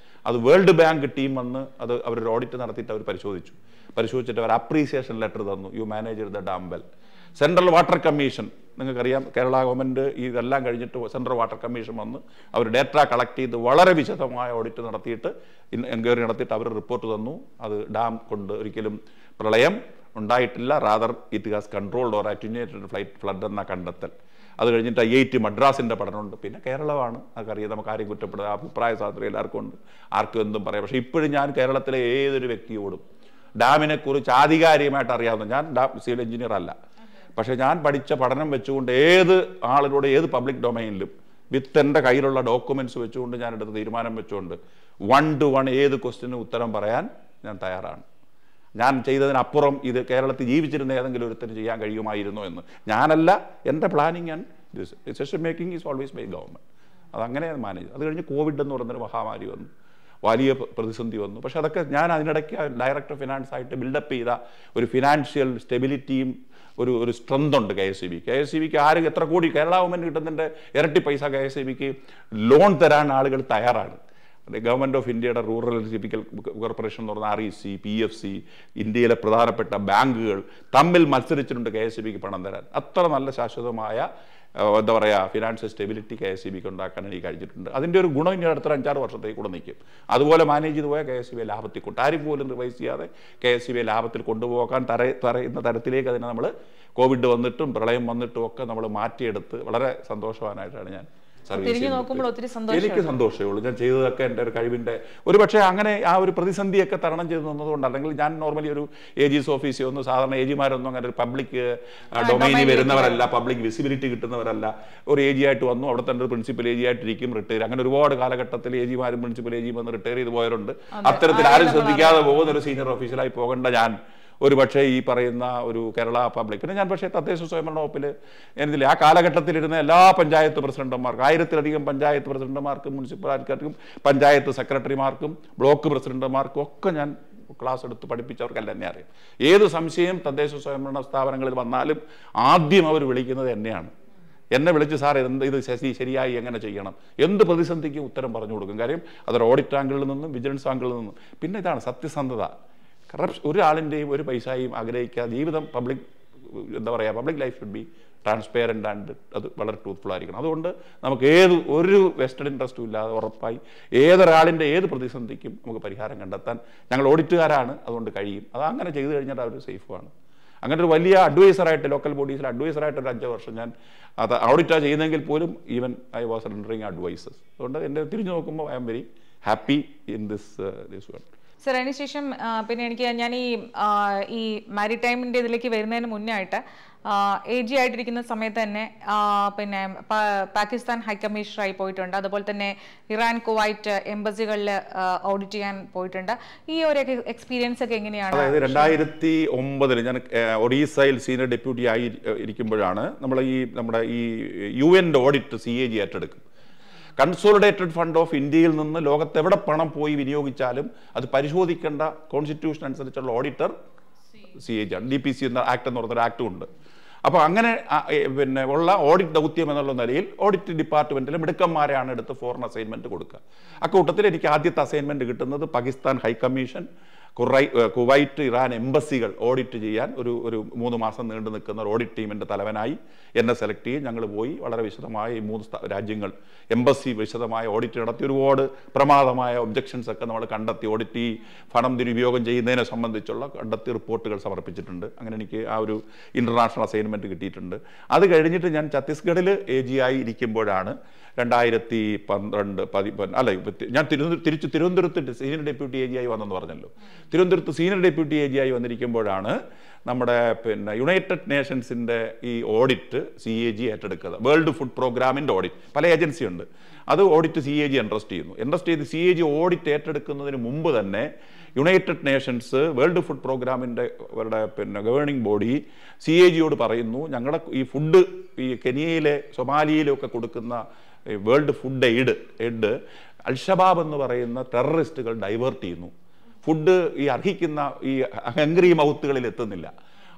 S2: അത് വേൾഡ് ബാങ്ക് ടീം വന്ന് അവരൊരു ഓഡിറ്റ് നടത്തിയിട്ട് അവർ പരിശോധിച്ചിട്ട് അവർ അപ്രീസിയേഷൻ ലെറ്റർ തന്നു. You manage the dam well. Central water commission, നിങ്ങൾക്കറിയാം, കേരള ഗവൺമെൻറ് ഇതെല്ലാം കഴിഞ്ഞിട്ട് സെൻട്രൽ വാട്ടർ കമ്മീഷൻ വന്ന് അവർ ഡേറ്റ കളക്ട് ചെയ്ത് വളരെ വിശദമായ ഓഡിറ്റ് നടത്തിയിട്ട് എൻക്വയറി നടത്തിയിട്ട് അവർ റിപ്പോർട്ട് തന്നു. അത് ഡാം കൊണ്ട് ഒരിക്കലും പ്രളയം ഉണ്ടായിട്ടില്ല, rather it has controlled or attenuated flood എന്ന കണ്ടെത്തൽ. അത് കഴിഞ്ഞിട്ട് IIT മദ്രാസിൻ്റെ പഠനമുണ്ട്. പിന്നെ കേരളമാണ്, നമുക്കറിയാം, നമുക്ക് ആരെയും കുറ്റപ്പെടുക, അഭിപ്രായ സ്വാതന്ത്ര്യം എല്ലാവർക്കും ഉണ്ട്, ആർക്കും എന്തും പറയാം. പക്ഷേ ഇപ്പോഴും ഞാൻ കേരളത്തിലെ ഏതൊരു വ്യക്തിയോടും ഡാമിനെക്കുറിച്ച് ആധികാരികമായിട്ട് അറിയാവുന്ന, ഞാൻ സിവിൽ എഞ്ചിനീയർ അല്ല, പക്ഷേ ഞാൻ പഠിച്ച പഠനം വെച്ചുകൊണ്ട് ഏത് ആളിലൂടെ ഏത് പബ്ലിക് ഡൊമൈനിലും വിത്ത് എൻ്റെ കയ്യിലുള്ള ഡോക്യുമെൻറ്റ്സ് വെച്ചുകൊണ്ട് ഞാനെടുത്ത തീരുമാനം വെച്ചുകൊണ്ട് 1-to-1 ഏത് ക്വസ്റ്റ്യനും ഉത്തരം പറയാൻ ഞാൻ തയ്യാറാണ്. ഞാൻ ചെയ്തതിനപ്പുറം ഇത് കേരളത്തിൽ ജീവിച്ചിരുന്ന ഏതെങ്കിലും ഒരുത്തിന് ചെയ്യാൻ കഴിയുമായിരുന്നോ എന്ന്. ഞാനല്ല, എൻ്റെ planning and decision making is always by government. അതങ്ങനെ മാനേജ്. അത് കഴിഞ്ഞ് കോവിഡ് എന്ന് പറയുന്നൊരു മഹാമാരി വന്നു, വലിയ പ്രതിസന്ധി വന്നു. പക്ഷെ അതൊക്കെ ഞാൻ അതിനിടയ്ക്ക് ഡയറക്ടർ ഫിനാൻസ് ആയിട്ട് ബിൽഡപ്പ് ചെയ്ത ഒരു ഫിനാൻഷ്യൽ സ്റ്റെബിലിറ്റിയും ഒരു സ്ട്രെങ്ത് ഉണ്ട് KSEBിക്ക്. ആര് എത്ര കോടി കേരള ഗവൺമെൻറ് കിട്ടുന്നതിൻ്റെ ഇരട്ടി പൈസ KSEBിക്ക് ലോൺ തരാൻ ആളുകൾ തയ്യാറാണ്. ഗവൺമെൻറ് ഓഫ് ഇന്ത്യയുടെ റൂറൽ ടിപ്പിക്കൽ കോർപ്പറേഷൻ എന്ന് പറഞ്ഞ REC, PFC, ഇന്ത്യയിലെ പ്രധാനപ്പെട്ട ബാങ്കുകൾ തമ്മിൽ മത്സരിച്ചിട്ടുണ്ട് KSEBിക്ക് പണം തരാൻ. അത്ര നല്ല ശാശ്വതമായ എന്താ പറയുക ഫിനാൻഷ്യൽ സ്റ്റെബിലിറ്റി KSEBിക്ക് ഉണ്ടാക്കാൻ എനിക്ക് കഴിഞ്ഞിട്ടുണ്ട്. അതിൻ്റെ ഒരു ഗുണം ഇനി അടുത്ത 5-6 വർഷത്തേക്ക് കൂടെ നിൽക്കും. അതുപോലെ മാനേജ് ചെയ്ത് പോയാൽ KSEB ലാഭത്തിൽ ടാരിഫ് പോലും റിവൈസ് ചെയ്യാതെ KSEB ലാഭത്തിൽ കൊണ്ടുപോകാൻ തരയുന്ന തരത്തിലേക്ക് അതിനെ നമ്മൾ കോവിഡ് വന്നിട്ടും പ്രളയം വന്നിട്ടും ഒക്കെ നമ്മൾ മാറ്റിയെടുത്ത് വളരെ സന്തോഷവാനായിട്ടാണ് ഞാൻ
S1: തിരിഞ്ഞു നോക്കുമ്പോൾ ഒത്തിരി
S2: എനിക്ക് സന്തോഷമേ ഉള്ളൂ. ഞാൻ ചെയ്തതൊക്കെ എൻ്റെ ഒരു കഴിവിൻ്റെ ഒരു പക്ഷേ അങ്ങനെ ആ ഒരു പ്രതിസന്ധിയൊക്കെ തരണം ചെയ്ത് നിന്നതുകൊണ്ട്. അല്ലെങ്കിൽ ഞാൻ നോർമലി ഒരു AG's ഓഫീസിൽ ഒന്നും സാധാരണ AGമാരൊന്നും അങ്ങനെ ഒരു പബ്ലിക് ഡൊമൈനിൽ വരുന്നവരല്ല, പബ്ലിക് വിസിബിലിറ്റി കിട്ടുന്നവരല്ല. ഒരു AG ആയിട്ട് വന്നു, അവിടെ തന്നെ ഒരു പ്രിൻസിപ്പൽ AG ആയിട്ടിരിക്കും, റിട്ടയർ. അങ്ങനെ ഒരുപാട് കാലഘട്ടത്തിൽ AGമാരും പ്രിൻസിപ്പൽ AGയും വന്ന് റിട്ടയർ ചെയ്ത് പോയവരുണ്ട്. അത്തരത്തിൽ ആരും ശ്രദ്ധിക്കാതെ പോകുന്ന ഒരു സീനിയർ ഓഫീസറായി പോകേണ്ട ഞാൻ ഒരു പക്ഷേ ഈ പറയുന്ന ഒരു കേരള പബ്ലിക്, പിന്നെ ഞാൻ പക്ഷേ തദ്ദേശ സ്വയംഭരണ വകുപ്പിൽ എന്തില്ല ആ കാലഘട്ടത്തിലിരുന്ന എല്ലാ പഞ്ചായത്ത് പ്രസിഡന്റുമാർക്കും, 1000-ലധികം പഞ്ചായത്ത് പ്രസിഡന്റുമാർക്കും മുനിസിപ്പാലിറ്റിക്കും പഞ്ചായത്ത് സെക്രട്ടറിമാർക്കും ബ്ലോക്ക് പ്രസിഡന്റുമാർക്കും ഒക്കെ ഞാൻ ക്ലാസ് എടുത്ത് പഠിപ്പിച്ചവർക്കല്ല എന്നെ അറിയാം. ഏത് സംശയം തദ്ദേശ സ്വയംഭരണ സ്ഥാപനങ്ങളിൽ വന്നാലും ആദ്യം അവർ വിളിക്കുന്നത് എന്നെയാണ്. എന്നെ വിളിച്ച് സാർ ഇത് ശരിയായി എങ്ങനെ ചെയ്യണം, എന്ത് പ്രതിസന്ധിക്കും ഉത്തരം പറഞ്ഞു കൊടുക്കും. കാര്യം അതൊരു ഓഡിറ്റ് ആംഗിളിൽ നിന്നും വിജിലൻസ് ആംഗിളിൽ നിന്നും. പിന്നെ ഇതാണ് സത്യസന്ധത. ഒരാളിൻ്റെയും ഒരു പൈസയും ആഗ്രഹിക്കാതെ ജീവിതം പബ്ലിക് എന്താ പറയുക public life should be transparent and അത് വളരെ ട്രൂത്ത്ഫുൾ ആയിരിക്കണം. അതുകൊണ്ട് നമുക്ക് ഒരു വെസ്റ്റഡ് ഇൻട്രസ്റ്റും ഇല്ലാതെ ഉറപ്പായി ഏതൊരാളിൻ്റെ ഏത് പ്രതിസന്ധിക്കും നമുക്ക് പരിഹാരം കണ്ടെത്താൻ ഞങ്ങൾ ഓഡിറ്റുകാരാണ്, അതുകൊണ്ട് കഴിയും. അത് അങ്ങനെ ചെയ്തു കഴിഞ്ഞാൽ അവർ സേഫുമാണ്. അങ്ങനെ ഒരു വലിയ അഡ്വൈസറായിട്ട് ലോക്കൽ ബോഡീസിൽ അഡ്വൈസറായിട്ട് ഒരു 5 വർഷം ഞാൻ അത് ഓഡിറ്റാണ് ചെയ്യുന്നതെങ്കിൽ പോലും even I was rendering advises. അതുകൊണ്ട് എൻ്റെ തിരിഞ്ഞു നോക്കുമ്പോൾ I am very happy in this one.
S1: Sir, അതിനുശേഷം പിന്നെ ഞാൻ ഈ മാരിടൈമിൻ്റെ ഇതിലേക്ക് വരുന്നതിന് മുന്നേ ആയിട്ട് AG ആയിട്ടിരിക്കുന്ന സമയത്ത് തന്നെ പിന്നെ പാകിസ്ഥാൻ ഹൈക്കമ്മീഷണറായി പോയിട്ടുണ്ട്. അതുപോലെ തന്നെ ഇറാൻ, കുവൈറ്റ് എംബസികളിൽ ഓഡിറ്റ് ചെയ്യാൻ പോയിട്ടുണ്ട്. ഈ ഒരു എക്സ്പീരിയൻസ് ഒക്കെ എങ്ങനെയാണ്?
S2: അതായത് 2009 ഞാൻ ഒറീസയിൽ സീനിയർ ഡെപ്യൂട്ടി ആയി ഇരിക്കുമ്പോഴാണ് നമ്മുടെ ഈ UN ഓഡിറ്റ് CAG ഏറ്റെടുക്കും. കൺസോളിഡേറ്റഡ് ഫണ്ട് ഓഫ് ഇന്ത്യയിൽ നിന്ന് ലോകത്തെവിടെ പണം പോയി വിനിയോഗിച്ചാലും അത് പരിശോധിക്കേണ്ട കോൺസ്റ്റിറ്റ്യൂഷൻ അനുസരിച്ചുള്ള ഓഡിറ്റർ CAG ആണ്. DPC എന്ന ആക്ട് എന്ന് പറഞ്ഞൊരു ആക്ടും ഉണ്ട്. അപ്പോൾ അങ്ങനെ പിന്നെ ഉള്ള ഓഡിറ്റ് ദൗത്യം എന്നുള്ള നിലയിൽ ഓഡിറ്റ് ഡിപ്പാർട്ട്മെൻറ്റിൽ മിടുക്കന്മാരെയാണ് എടുത്ത് ഫോറിൻ അസൈൻമെൻറ്റ് കൊടുക്കുക. അക്കൂട്ടത്തിൽ എനിക്ക് ആദ്യത്തെ അസൈൻമെൻറ്റ് കിട്ടുന്നത് പാകിസ്ഥാൻ ഹൈക്കമ്മീഷൻ, കുവൈറ്റ്, ഇറാൻ എംബസികൾ ഓഡിറ്റ് ചെയ്യാൻ ഒരു 3 മാസം നീണ്ടു നിൽക്കുന്ന ഒരു ഓഡിറ്റ് ടീമിൻ്റെ തലവനായി എന്നെ സെലക്ട് ചെയ്യും. ഞങ്ങൾ പോയി വളരെ വിശദമായ ഈ 3 രാജ്യങ്ങൾ എംബസി വിശദമായ ഓഡിറ്റ് നടത്തി. ഒരുപാട് പ്രമാദമായ ഒബ്ജക്ഷൻസ് ഒക്കെ നമ്മൾ കണ്ടെത്തി. ഓഡിറ്റ് ഈ പണം ദുരുപയോഗം ചെയ്യുന്നതിനെ സംബന്ധിച്ചുള്ള കണ്ടെത്തി റിപ്പോർട്ടുകൾ സമർപ്പിച്ചിട്ടുണ്ട്. അങ്ങനെ എനിക്ക് ആ ഒരു ഇൻ്റർനാഷണൽ അസൈൻമെൻറ്റ് കിട്ടിയിട്ടുണ്ട്. അത് കഴിഞ്ഞിട്ട് ഞാൻ ഛത്തീസ്ഗഡിൽ AG ആയി ഇരിക്കുമ്പോഴാണ് 2012 അല്ല ഞാൻ തിരുവനന്തപുരത്ത് സീനിയർ ഡെപ്യൂട്ടി AG ആയി വന്നെന്ന് പറഞ്ഞല്ലോ. തിരുവനന്തപുരത്ത് സീനിയർ ഡെപ്യൂട്ടി AG ആയി വന്നിരിക്കുമ്പോഴാണ് നമ്മുടെ പിന്നെ യുണൈറ്റഡ് നേഷൻസിൻ്റെ ഈ ഓഡിറ്റ് CAG ഏറ്റെടുക്കുന്നത്. വേൾഡ് ഫുഡ് പ്രോഗ്രാമിൻ്റെ ഓഡിറ്റ് പല ഏജൻസി ഉണ്ട്. അത് ഓഡിറ്റ് CAG എൻട്രസ്റ്റ് ചെയ്ത് CAG ഓഡിറ്റ് ഏറ്റെടുക്കുന്നതിന് മുമ്പ് തന്നെ യുണൈറ്റഡ് നേഷൻസ് വേൾഡ് ഫുഡ് പ്രോഗ്രാമിൻ്റെ പിന്നെ ഗവേണിംഗ് ബോഡി CAGയോട് പറയുന്നു, ഞങ്ങളുടെ ഈ ഫുഡ് ഈ കെനിയയിലെ സൊമാലിയയിലൊക്കെ കൊടുക്കുന്ന വേൾഡ് ഫുഡ് എയ്ഡ് അൽഷബാബ് എന്ന് പറയുന്ന ടെററിസ്റ്റുകൾ ഡൈവേർട്ട് ചെയ്യുന്നു. ഫുഡ് ഈ അർഹിക്കുന്ന ഈ ഹംഗ്രി മൗത്തുകളിൽ എത്തുന്നില്ല.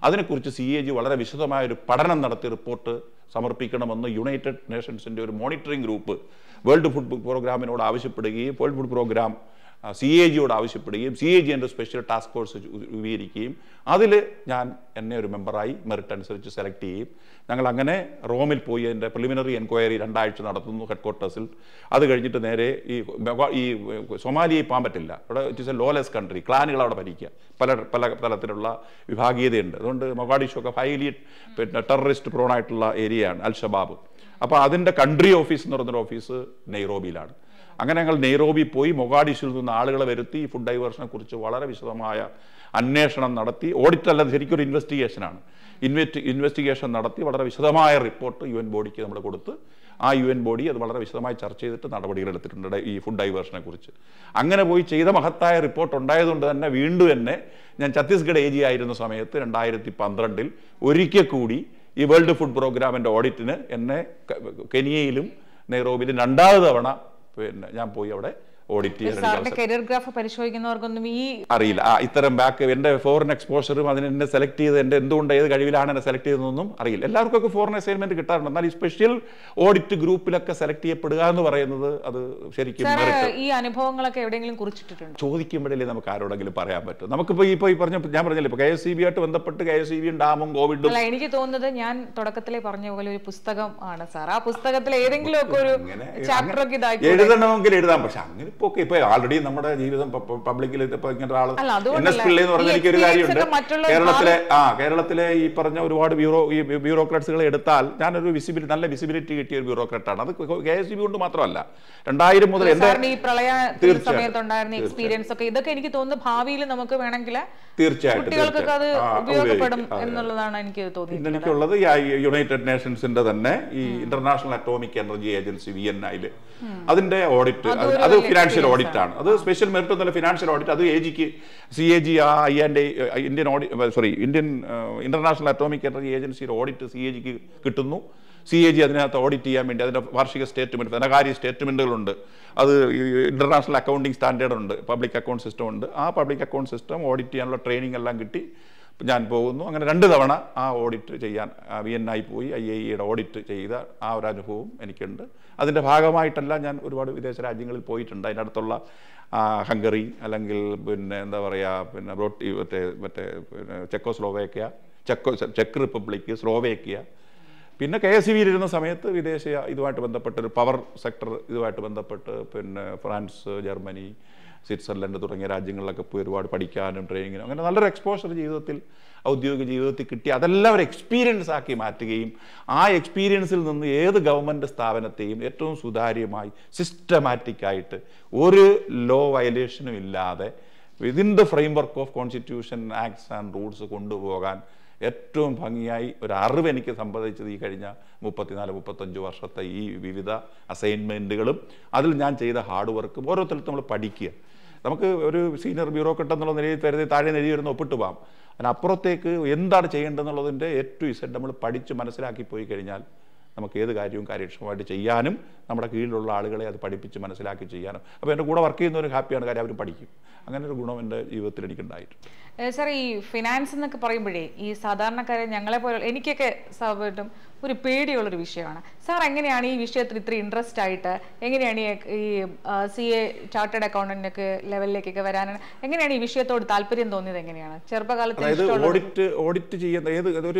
S2: അതിനെക്കുറിച്ച് CAG വളരെ വിശദമായൊരു പഠനം നടത്തി റിപ്പോർട്ട് സമർപ്പിക്കണമെന്ന് യുണൈറ്റഡ് നേഷൻസിൻ്റെ ഒരു മോണിറ്ററിംഗ് ഗ്രൂപ്പ് വേൾഡ് ഫുഡ് പ്രോഗ്രാമിനോട് ആവശ്യപ്പെടുകയും വേൾഡ് ഫുഡ് പ്രോഗ്രാം CAGയോട് ആവശ്യപ്പെടുകയും CAG എൻ്റെ സ്പെഷ്യൽ ടാസ്ക് ഫോഴ്സ് രൂപീകരിക്കുകയും അതിൽ എന്നെ ഒരു മെമ്പറായി മെറിറ്റ് അനുസരിച്ച് സെലക്ട് ചെയ്യും. ഞങ്ങൾ അങ്ങനെ റോമിൽ പോയി അതിൻ്റെ പ്രിലിമിനറി എൻക്വയറി 2 ആഴ്ച നടത്തുന്നു ഹെഡ്ക്വാർട്ടേഴ്സിൽ. അത് കഴിഞ്ഞിട്ട് നേരെ ഈ സൊമാലിയയിൽ പോകാൻ പറ്റില്ല. അവിടെ it is a lawless country, ക്ലാനുകൾ അവിടെ ഭരിക്കുക, പല തലത്തിലുള്ള വിഭാഗീയതയുണ്ട്. അതുകൊണ്ട് മൊഗാഡിഷു ഒക്കെ ഹൈലി പിന്നെ ടെററിസ്റ്റ് പ്രോണായിട്ടുള്ള ഏരിയയാണ് അൽഷബാബ്. അപ്പോൾ അതിൻ്റെ കൺട്രി ഓഫീസ് എന്ന് പറയുന്നൊരു ഓഫീസ് നെയ്റോബിയിലാണ്. അങ്ങനെ ഞങ്ങൾ നെയ്റോബി പോയി മൊഗാഡിഷുവിൽ നിന്ന് ആളുകളെ വരുത്തി ഫുഡ് ഡൈവേർഷനെ കുറിച്ച് വളരെ വിശദമായ അന്വേഷണം നടത്തി. ഓഡിറ്റ് അല്ലാതെ ശരിക്കും ഒരു ഇൻവെസ്റ്റിഗേഷനാണ്. ഇൻവെസ്റ്റിഗേഷൻ നടത്തി വളരെ വിശദമായ റിപ്പോർട്ട് UN ബോഡിക്ക് നമ്മൾ കൊടുത്ത് ആ UN ബോഡി അത് വളരെ വിശദമായി ചർച്ച ചെയ്തിട്ട് നടപടികൾ എടുത്തിട്ടുണ്ട് ഈ ഫുഡ് ഡൈവേഷനെ കുറിച്ച്. അങ്ങനെ പോയി ചെയ്ത മഹത്തായ റിപ്പോർട്ട് ഉണ്ടായതുകൊണ്ട് തന്നെ വീണ്ടും എന്നെ ഞാൻ ഛത്തീസ്ഗഡ് AG ആയിരുന്ന സമയത്ത് 2012 ഒരിക്കൽ കൂടി ഈ വേൾഡ് ഫുഡ് പ്രോഗ്രാമിൻ്റെ ഓഡിറ്റിന് എന്നെ കെനിയയിലും നെയ്റോബിയിലും 2ാമത് തവണ പിന്നെ ഞാൻ പോയി അവിടെ ഓഡിറ്റ് ചെയ്യാൻ.
S1: കരിയർ ഗ്രാഫ് പരിശോധിക്കുന്നവർക്കൊന്നും ഈ
S2: അറിയില്ല. ഇത്തരം ബാക്ക് എൻ്റെ ഫോറിൻ എക്സ്പോഷറും അതിന് എന്നെ സെലക്ട് ചെയ്ത് എൻ്റെ എന്തുകൊണ്ട് ഏത് കഴിവിലാണ് എന്നെ സെലക്ട് ചെയ്തതെന്നൊന്നും അറിയില്ല. എല്ലാവർക്കൊക്കെ ഫോറിൻ അസൈൻമെന്റ് കിട്ടാറുണ്ട്. എന്നാൽ ഈ സ്പെഷ്യൽ ഓഡിറ്റ് ഗ്രൂപ്പിലൊക്കെ സെലക്ട് ചെയ്യപ്പെടുക എന്ന് പറയുന്നത് അത് ശരിക്കും
S1: ഈ അനുഭവങ്ങളൊക്കെ എവിടെയെങ്കിലും കുറിച്ചിട്ടുണ്ട്
S2: ചോദിക്കുമ്പോഴല്ലേ നമുക്ക് ആരോടെങ്കിലും പറയാൻ പറ്റും. നമുക്കിപ്പോൾ ഈ പറഞ്ഞ ഞാൻ പറഞ്ഞില്ല ഇപ്പോൾ KSEB ആയിട്ട് ബന്ധപ്പെട്ട് KSEB ഡാമും കോവിഡും.
S1: അല്ല, എനിക്ക് തോന്നുന്നത് ഞാൻ തുടക്കത്തിലെ പറഞ്ഞ പോലെ ഒരു പുസ്തകം ആണ് സാർ. ആ പുസ്തകത്തിൽ ഏതെങ്കിലും ഒക്കെ ഒരു ചാപ്റ്റർ ഒക്കെ ഇതാക്കി
S2: എഴുതണമെങ്കിൽ എഴുതാം. പക്ഷെ അങ്ങനെ ഇപ്പൊ ആൾറെഡി നമ്മുടെ ജീവിതം പബ്ലിക്കിൽ ഇപ്പൊ ഇങ്ങനെ ആള് NS പിള്ള എന്ന് പറഞ്ഞ എനിക്കൊരു കാര്യമുണ്ട്. കേരളത്തിലെ ഈ പറഞ്ഞ ഒരുപാട് ബ്യൂറോക്രാറ്റ്സുകളെ എടുത്താൽ ഞാനൊരു നല്ല വിസിബിലിറ്റി കിട്ടിയ ഒരു ബ്യൂറോക്രാറ്റാണ്. അത് KSEB കൊണ്ട് മാത്രമല്ല, 2000 മുതൽ
S1: എക്സ്പീരിയൻസ് ഒക്കെ ഇതൊക്കെ എനിക്ക് തോന്നുന്നു ഭാവിയിൽ നമുക്ക് വേണമെങ്കിൽ
S2: തീർച്ചയായിട്ടും
S1: കുട്ടികൾക്കൊക്കെ അത് ഉപയോഗപ്പെടും എന്നുള്ളതാണ് എനിക്ക് തോന്നിയത്.
S2: എനിക്കുള്ളത് യുണൈറ്റഡ് നേഷൻസിന്റെ തന്നെ ഈ ഇന്റർനാഷണൽ അറ്റോമിക് എനർജി ഏജൻസി VNIല് അതിന്റെ ഓഡിറ്റ്, അത് ഫിനാൻഷ്യൽ ഓഡിറ്റ് ആണ്. അത് സ്പെഷ്യൽ മെറിറ്റ് ഒന്നുമല്ല, ഫിനാൻഷ്യൽ ഓഡിറ്റ്. അത് CAG Indian international atomic energy ഏജൻസിയുടെ ഓഡിറ്റ് CAGക്ക് കിട്ടുന്നു. CAG അതിനകത്ത് ഓഡിറ്റ് ചെയ്യാൻ വേണ്ടി അതിന്റെ വാർഷിക സ്റ്റേറ്റ്മെന്റ്, ധനകാര്യ സ്റ്റേറ്റ്മെന്റുകളുണ്ട്. അത് ഇന്റർനാഷണൽ അക്കൗണ്ടിങ് സ്റ്റാൻഡേർഡ് ഉണ്ട്, പബ്ലിക് അക്കൗണ്ട് സിസ്റ്റം ഉണ്ട്. ആ പബ്ലിക് അക്കൗണ്ട് സിസ്റ്റം ഓഡിറ്റ് ചെയ്യാനുള്ള ട്രെയിനിങ് എല്ലാം കിട്ടി ഞാൻ പോകുന്നു. അങ്ങനെ 2 തവണ ആ ഓഡിറ്റ് ചെയ്യാൻ VNI പോയി IAEAയുടെ ഓഡിറ്റ് ചെയ്ത ആ ഒരു അനുഭവം എനിക്കുണ്ട്. അതിൻ്റെ ഭാഗമായിട്ടല്ല ഞാൻ ഒരുപാട് വിദേശ രാജ്യങ്ങളിൽ പോയിട്ടുണ്ട്. അതിനടുത്തുള്ള ഹംഗറി, അല്ലെങ്കിൽ പിന്നെ എന്താ പറയുക, പിന്നെ മറ്റേ ചെക്കോസ്ലോവേക്കിയ, ചെക്ക് റിപ്പബ്ലിക്, സ്ലോവേക്കിയ. പിന്നെ KSEBയിലിരുന്ന സമയത്ത് വിദേശ ഇതുമായിട്ട് ബന്ധപ്പെട്ട് ഒരു പവർ സെക്ടർ ഇതുമായിട്ട് ബന്ധപ്പെട്ട് പിന്നെ ഫ്രാൻസ്, ജർമ്മനി, സ്വിറ്റ്സർലൻഡ് തുടങ്ങിയ രാജ്യങ്ങളിലൊക്കെ പോയി ഒരുപാട് പഠിക്കാനും ട്രെയിനിങ്ങിനും അങ്ങനെ നല്ലൊരു എക്സ്പോഷർ ജീവിതത്തിൽ, ഔദ്യോഗിക ജീവിതത്തിൽ കിട്ടി. അതെല്ലാം ഒരു എക്സ്പീരിയൻസ് ആക്കി മാറ്റുകയും ആ എക്സ്പീരിയൻസിൽ നിന്ന് ഏത് ഗവൺമെൻറ് സ്ഥാപനത്തെയും ഏറ്റവും സുതാര്യമായി സിസ്റ്റമാറ്റിക്കായിട്ട് ഒരു ലോ വയലേഷനും ഇല്ലാതെ within the framework of constitution, acts and rules കൊണ്ടുപോകാൻ ഏറ്റവും ഭംഗിയായി ഒരു അറിവ് എനിക്ക് സംബന്ധിച്ചത് ഈ കഴിഞ്ഞ 34-35 വർഷത്തെ ഈ വിവിധ അസൈൻമെൻറ്റുകളും അതിൽ ഞാൻ ചെയ്ത ഹാർഡ് വർക്കും ഓരോരുത്തരും നമ്മൾ പഠിക്കുക. നമുക്ക് ഒരു സീനിയർ ബ്യൂറോക്രാറ്റ് എന്നുള്ള നിലയിൽ താഴെ നിലയിൽ വരുന്ന ഒപ്പിട്ട് പോകാം. അതിനപ്പുറത്തേക്ക് എന്താണ് ചെയ്യേണ്ടതെന്നുള്ളതിൻ്റെ A to Z നമ്മൾ പഠിച്ച് മനസ്സിലാക്കി പോയി കഴിഞ്ഞാൽ നമുക്ക് ഏത് കാര്യവും കാര്യക്ഷമമായിട്ട് ചെയ്യാനും നമ്മുടെ കീഴിലുള്ള ആളുകളെ അത് പഠിപ്പിച്ച് മനസ്സിലാക്കി ചെയ്യാനും. അപ്പോൾ എൻ്റെ കൂടെ വർക്ക് ചെയ്യുന്നവർ ഹാപ്പിയാണ്, കാര്യം അവർ പഠിക്കും. അങ്ങനെ ഒരു ഗുണം എൻ്റെ ജീവിതത്തിൽ എനിക്കുണ്ടായിട്ടുണ്ട്.
S1: സാർ, ഈ ഫിനാൻസ് എന്നൊക്കെ പറയുമ്പോഴേ ഈ സാധാരണക്കാരെ ഞങ്ങളെ പോലെ എനിക്കൊക്കെ സ്വാഭാവികമായിട്ടും ഒരു പേടിയുള്ളൊരു വിഷയമാണ്. സാർ എങ്ങനെയാണ് ഈ വിഷയത്തിൽ ഇത്ര ഇൻട്രസ്റ്റ് ആയിട്ട്, എങ്ങനെയാണ് ഈ CA ചാർട്ടേഡ് അക്കൗണ്ടന്റൊക്കെ ലെവലിലേക്കൊക്കെ വരാൻ എങ്ങനെയാണ് ഈ വിഷയത്തോട് താല്പര്യം തോന്നിയത്? എങ്ങനെയാണ് ചെറുപ്പകാലത്ത്?
S2: ഓഡിറ്റ് ചെയ്യുന്ന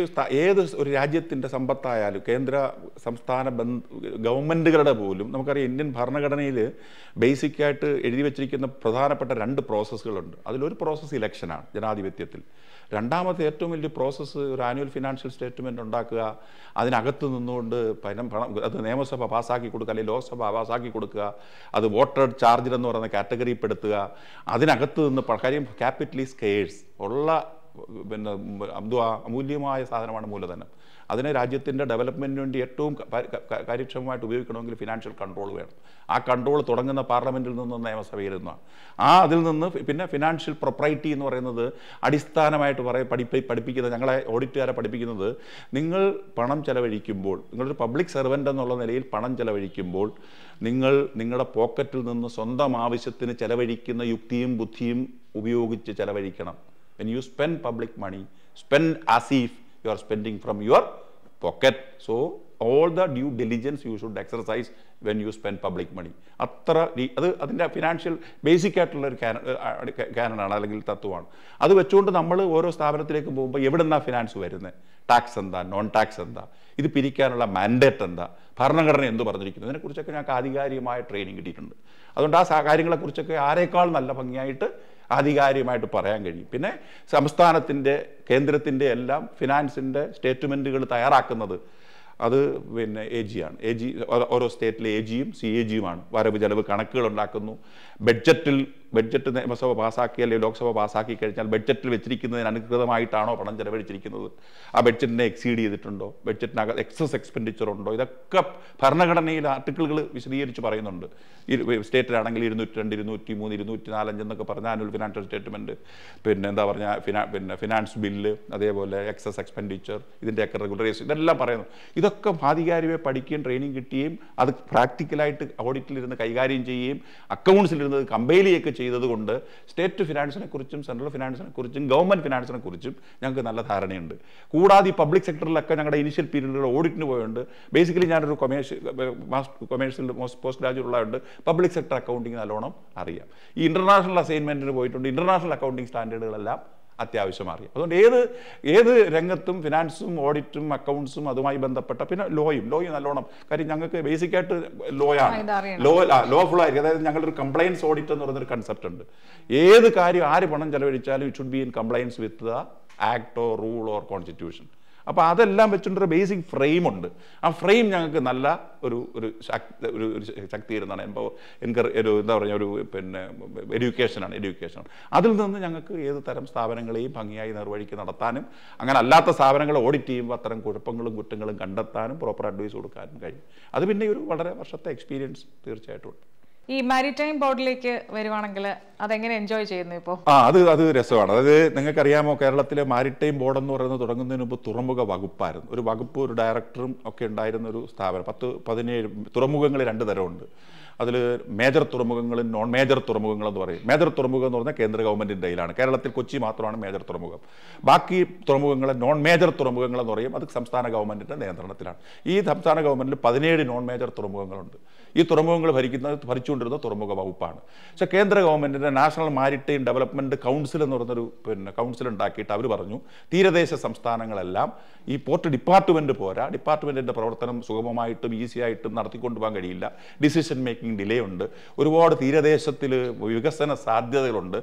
S2: ഏത് ഒരു രാജ്യത്തിൻ്റെ സമ്പത്തായാലും കേന്ദ്ര സംസ്ഥാന ഗവൺമെൻറ്റുകളുടെ പോലും നമുക്കറിയാം ഇന്ത്യൻ ഭരണഘടനയിൽ ബേസിക്കായിട്ട് എഴുതി വെച്ചിരിക്കുന്ന പ്രധാനപ്പെട്ട 2 പ്രോസസ്സുകളുണ്ട്. അതിലൊരു പ്രോസസ്സ് ഇലക്ഷനാണ് ജനാധിപത്യത്തിൽ. രണ്ടാമത്തെ ഏറ്റവും വലിയ പ്രോസസ്സ് ഒരു ആനുവൽ ഫിനാൻഷ്യൽ സ്റ്റേറ്റ്മെൻറ്റ് ഉണ്ടാക്കുക, അതിനകത്ത് നിന്നുകൊണ്ട് പണം അത് നിയമസഭ പാസ്സാക്കി കൊടുക്കുക, അല്ലെങ്കിൽ ലോക്സഭ പാസ്സാക്കി കൊടുക്കുക, അത് വോട്ടർ ചാർജ് എന്ന് പറയുന്ന കാറ്റഗറിയിൽ പെടുത്തുക, അതിനകത്ത് നിന്ന് കാര്യം ക്യാപിറ്റൽ ഈസ് സ്കേഴ്സ് ഉള്ള പിന്നെ അമൂല്യമായ സാധനമാണ് മൂലധനം. അതിനെ രാജ്യത്തിൻ്റെ ഡെവലപ്മെൻറ്റിന് വേണ്ടി ഏറ്റവും കാര്യക്ഷമമായിട്ട് ഉപയോഗിക്കണമെങ്കിൽ ഫിനാൻഷ്യൽ കൺട്രോൾ വേണം. ആ കൺട്രോൾ തുടങ്ങുന്ന പാർലമെൻറ്റിൽ നിന്ന് നിയമസഭയിൽ നിന്നാണ്. അതിൽ നിന്ന് പിന്നെ ഫിനാൻഷ്യൽ പ്രൊപ്രൈറ്റി എന്ന് പറയുന്നത് അടിസ്ഥാനമായിട്ട് പഠിപ്പിക്കുന്നത്, ഞങ്ങളെ ഓഡിറ്റുകാരെ പഠിപ്പിക്കുന്നത്, നിങ്ങൾ പണം ചെലവഴിക്കുമ്പോൾ, നിങ്ങളൊരു പബ്ലിക് സെർവൻ്റ് എന്നുള്ള നിലയിൽ പണം ചെലവഴിക്കുമ്പോൾ നിങ്ങളുടെ പോക്കറ്റിൽ നിന്ന് സ്വന്തം ആവശ്യത്തിന് ചെലവഴിക്കുന്ന യുക്തിയും ബുദ്ധിയും ഉപയോഗിച്ച് ചെലവഴിക്കണം. When you spend public money, spend as if you are spending from your pocket. So all the due diligence you should exercise when you spend public money. അതിൻ്റെ ഫിനാൻഷ്യൽ ബേസിക് ആയിട്ടുള്ളൊരു കാനനാണ്, അല്ലെങ്കിൽ തത്വമാണ്. അത് വെച്ചുകൊണ്ട് നമ്മൾ ഓരോ സ്ഥാപനത്തിലേക്ക് പോകുമ്പോൾ എവിടെ നിന്നാണ് ഫിനാൻസ് വരുന്നത്, ടാക്സ് എന്താ, നോൺ ടാക്സ് എന്താ, ഇത് പിരിക്കാനുള്ള മാൻഡേറ്റ് എന്താ, ഭരണഘടന എന്ത് പറഞ്ഞിരിക്കുന്നു, ഇതിനെക്കുറിച്ചൊക്കെ ഞങ്ങൾക്ക് ആധികാരികമായ ട്രെയിനിങ് കിട്ടിയിട്ടുണ്ട്. അതുകൊണ്ട് ആ കാര്യങ്ങളെക്കുറിച്ചൊക്കെ ആരേക്കാൾ നല്ല ഭംഗിയായിട്ട് ആധികാരികമായിട്ട് പറയാൻ കഴിയും. പിന്നെ സംസ്ഥാനത്തിൻ്റെ കേന്ദ്രത്തിൻ്റെ എല്ലാം ഫിനാൻസിൻ്റെ സ്റ്റേറ്റ്മെൻറ്റുകൾ തയ്യാറാക്കുന്നത് അത് പിന്നെ AG ആണ്. AG ഓരോ സ്റ്റേറ്റിലെ AGയും CAGയുമാണ് വരവ് ചെലവ് കണക്കുകൾ ഉണ്ടാക്കുന്നു. ബഡ്ജറ്റ് നിയമസഭ പാസ്സാക്കി അല്ലെങ്കിൽ ലോക്സഭ പാസ്സാക്കി കഴിഞ്ഞാൽ ബഡ്ജറ്റിൽ വെച്ചിരിക്കുന്നതിന് അനുകൃതമായിട്ടാണോ പണം ചെലവഴിച്ചിരിക്കുന്നത്, ആ ബഡ്ജറ്റിനെ എക്സീഡ് ചെയ്തിട്ടുണ്ടോ, ബഡ്ജറ്റിനകത്ത് എക്സസ് എക്സ്പെൻഡിച്ചർ ഉണ്ടോ, ഇതൊക്കെ ഭരണഘടനയിൽ ആർട്ടിക്കിളുകൾ വിശദീകരിച്ച് പറയുന്നുണ്ട്. സ്റ്റേറ്റിലാണെങ്കിൽ 202, 203, 245 എന്നൊക്കെ പറഞ്ഞ ആനുവൽ ഫിനാൻഷ്യൽ സ്റ്റേറ്റ്മെൻറ്റ്, പിന്നെ എന്താ പറഞ്ഞാൽ ഫിനാൻസ് ബില്ല്, അതേപോലെ എക്സസ് എക്സ്പെൻഡിച്ചർ, ഇതിൻ്റെയൊക്കെ റെഗുലറൈസ്, ഇതെല്ലാം പറയുന്നു. ഇതൊക്കെ ആധികാരികമായി പഠിക്കുകയും ട്രെയിനിങ് കിട്ടുകയും അത് പ്രാക്ടിക്കലായിട്ട് ഓഡിറ്റിലിരുന്ന് കൈകാര്യം ചെയ്യുകയും അക്കൗണ്ട്സിലിരുന്ന് കമ്പൈൽ ചെയ്യുകയൊക്കെ ചെയ്തതുകൊണ്ട് സ്റ്റേറ്റ് ഫിനാൻസിനെ കുറിച്ചും സെൻട്രൽ ഫിനാൻസിനെ കുറിച്ചും ഗവൺമെൻറ് ഫിനാൻസിനെ കുറിച്ചും ഞങ്ങൾക്ക് നല്ല ധാരണയുണ്ട്. കൂടാതെ ഈ പബ്ലിക് സെക്ടറിലൊക്കെ ഞങ്ങളുടെ ഇനിഷ്യൽ പീരീഡിൽ ഓഡിറ്റിന് പോയുണ്ട്. ബേസിക്കലി ഞാനൊരു കൊമേഴ്ഷ്യൽ പോസ്റ്റ് ഗ്രാജുവേറ്റ് ഉള്ളതുകൊണ്ട് പബ്ലിക് സെക്ടർ അക്കൗണ്ടിങ് നല്ലോണം അറിയാം. ഈ ഇൻ്റർനാഷണൽ അസൈൻമെൻറ്റിന് പോയിട്ടുണ്ട്. ഇൻ്റർനാഷണൽ അക്കൗണ്ടിങ് സ്റ്റാൻഡേർഡുകളെല്ലാം അത്യാവശ്യം അറിയാം. അതുകൊണ്ട് ഏത് രംഗത്തും ഫിനാൻസും ഓഡിറ്റും അക്കൗണ്ട്സും അതുമായി ബന്ധപ്പെട്ട പിന്നെ ലോയും നല്ലോണം. കാര്യം ഞങ്ങൾക്ക് ബേസിക്കായിട്ട് ലോ ഫുൾ ആയിരിക്കും. അതായത് ഞങ്ങളൊരു കംപ്ലയൻസ് ഓഡിറ്റ് എന്ന് പറയുന്നൊരു കൺസെപ്റ്റ് ഉണ്ട്. ഏത് കാര്യം ആര് പണം ചെലവഴിച്ചാലും it should be in compliance with the act or rule or constitution. അപ്പോൾ അതെല്ലാം വെച്ചിട്ടൊരു ബേസിക് ഫ്രെയിമുണ്ട്. ആ ഫ്രെയിം ഞങ്ങൾക്ക് നല്ല ഒരു ശക്തി തരുന്നതാണ്. എന്താ പറയുക, പിന്നെ എഡ്യൂക്കേഷനാണ്. അതിൽ നിന്ന് ഞങ്ങൾക്ക് ഏത് തരം സ്ഥാപനങ്ങളെയും ഭംഗിയായി നിർവഹിച്ച് നടത്താനും അങ്ങനെ അല്ലാത്ത സ്ഥാപനങ്ങളെ ഓഡിറ്റ് ചെയ്യുമ്പോൾ അത്തരം കുഴപ്പങ്ങളും കുറ്റങ്ങളും കണ്ടെത്താനും പ്രോപ്പർ അഡ്വൈസ് കൊടുക്കാനും കഴിയും. അത് പിന്നെ ഒരു വളരെ വർഷത്തെ എക്സ്പീരിയൻസ് തീർച്ചയായിട്ടും ഉണ്ട്.
S1: ഈ മാരിടൈം ബോർഡിലേക്ക് വരുവാണെങ്കിൽ അതെങ്ങനെ എൻജോയ് ചെയ്യുന്നു ഇപ്പോൾ?
S2: അത് രസമാണ്. അതായത് നിങ്ങൾക്കറിയാമോ, കേരളത്തിലെ മാരിടൈം ബോർഡ് എന്ന് പറയുന്നത് തുടങ്ങുന്നതിന് മുമ്പ് തുറമുഖ വകുപ്പായിരുന്നു. ഒരു വകുപ്പ്, ഒരു ഡയറക്ടറും ഒക്കെ ഉണ്ടായിരുന്ന ഒരു സ്ഥാപനം. 10-17 തുറമുഖങ്ങൾ 2 തരമുണ്ട്. അതിൽ മേജർ തുറമുഖങ്ങളും നോൺ മേജർ തുറമുഖങ്ങളെന്ന് പറയും. മേജർ തുറമുഖം എന്ന് പറഞ്ഞാൽ കേന്ദ്ര ഗവൺമെൻറ്റിൻ്റെ കയ്യിലാണ്. കേരളത്തിൽ കൊച്ചി മാത്രമാണ് മേജർ തുറമുഖം. ബാക്കി തുറമുഖങ്ങളെ നോൺ മേജർ തുറമുഖങ്ങളെന്ന് പറയും. അത് സംസ്ഥാന ഗവൺമെൻറ്റിൻ്റെ നിയന്ത്രണത്തിലാണ്. ഈ സംസ്ഥാന ഗവൺമെൻറ്റിൽ 17 നോൺ മേജർ തുറമുഖങ്ങളുണ്ട്. ഈ തുറമുഖങ്ങൾ ഭരിച്ചുകൊണ്ടിരുന്ന തുറമുഖ വകുപ്പാണ്. പക്ഷേ കേന്ദ്ര ഗവൺമെൻറ്റിൻ്റെ നാഷണൽ മാരിടൈം ഡെവലപ്മെൻറ്റ് കൗൺസിൽ എന്ന് പറഞ്ഞൊരു കൗൺസിൽ ഉണ്ടാക്കിയിട്ട് അവർ പറഞ്ഞു, തീരദേശ സംസ്ഥാനങ്ങളെല്ലാം ഈ പോർട്ട് ഡിപ്പാർട്ട്മെൻറ്റ് പോരാ, ഡിപ്പാർട്ട്മെൻറ്റിൻ്റെ പ്രവർത്തനം സുഗമമായിട്ടും ഈസിയായിട്ടും നടത്തിക്കൊണ്ടുപോകാൻ കഴിയില്ല, ഡിസിഷൻ മേക്കിംഗ് ഡിലേ ഉണ്ട്, ഒരുപാട് തീരദേശത്തിൽ വികസന സാധ്യതകളുണ്ട്,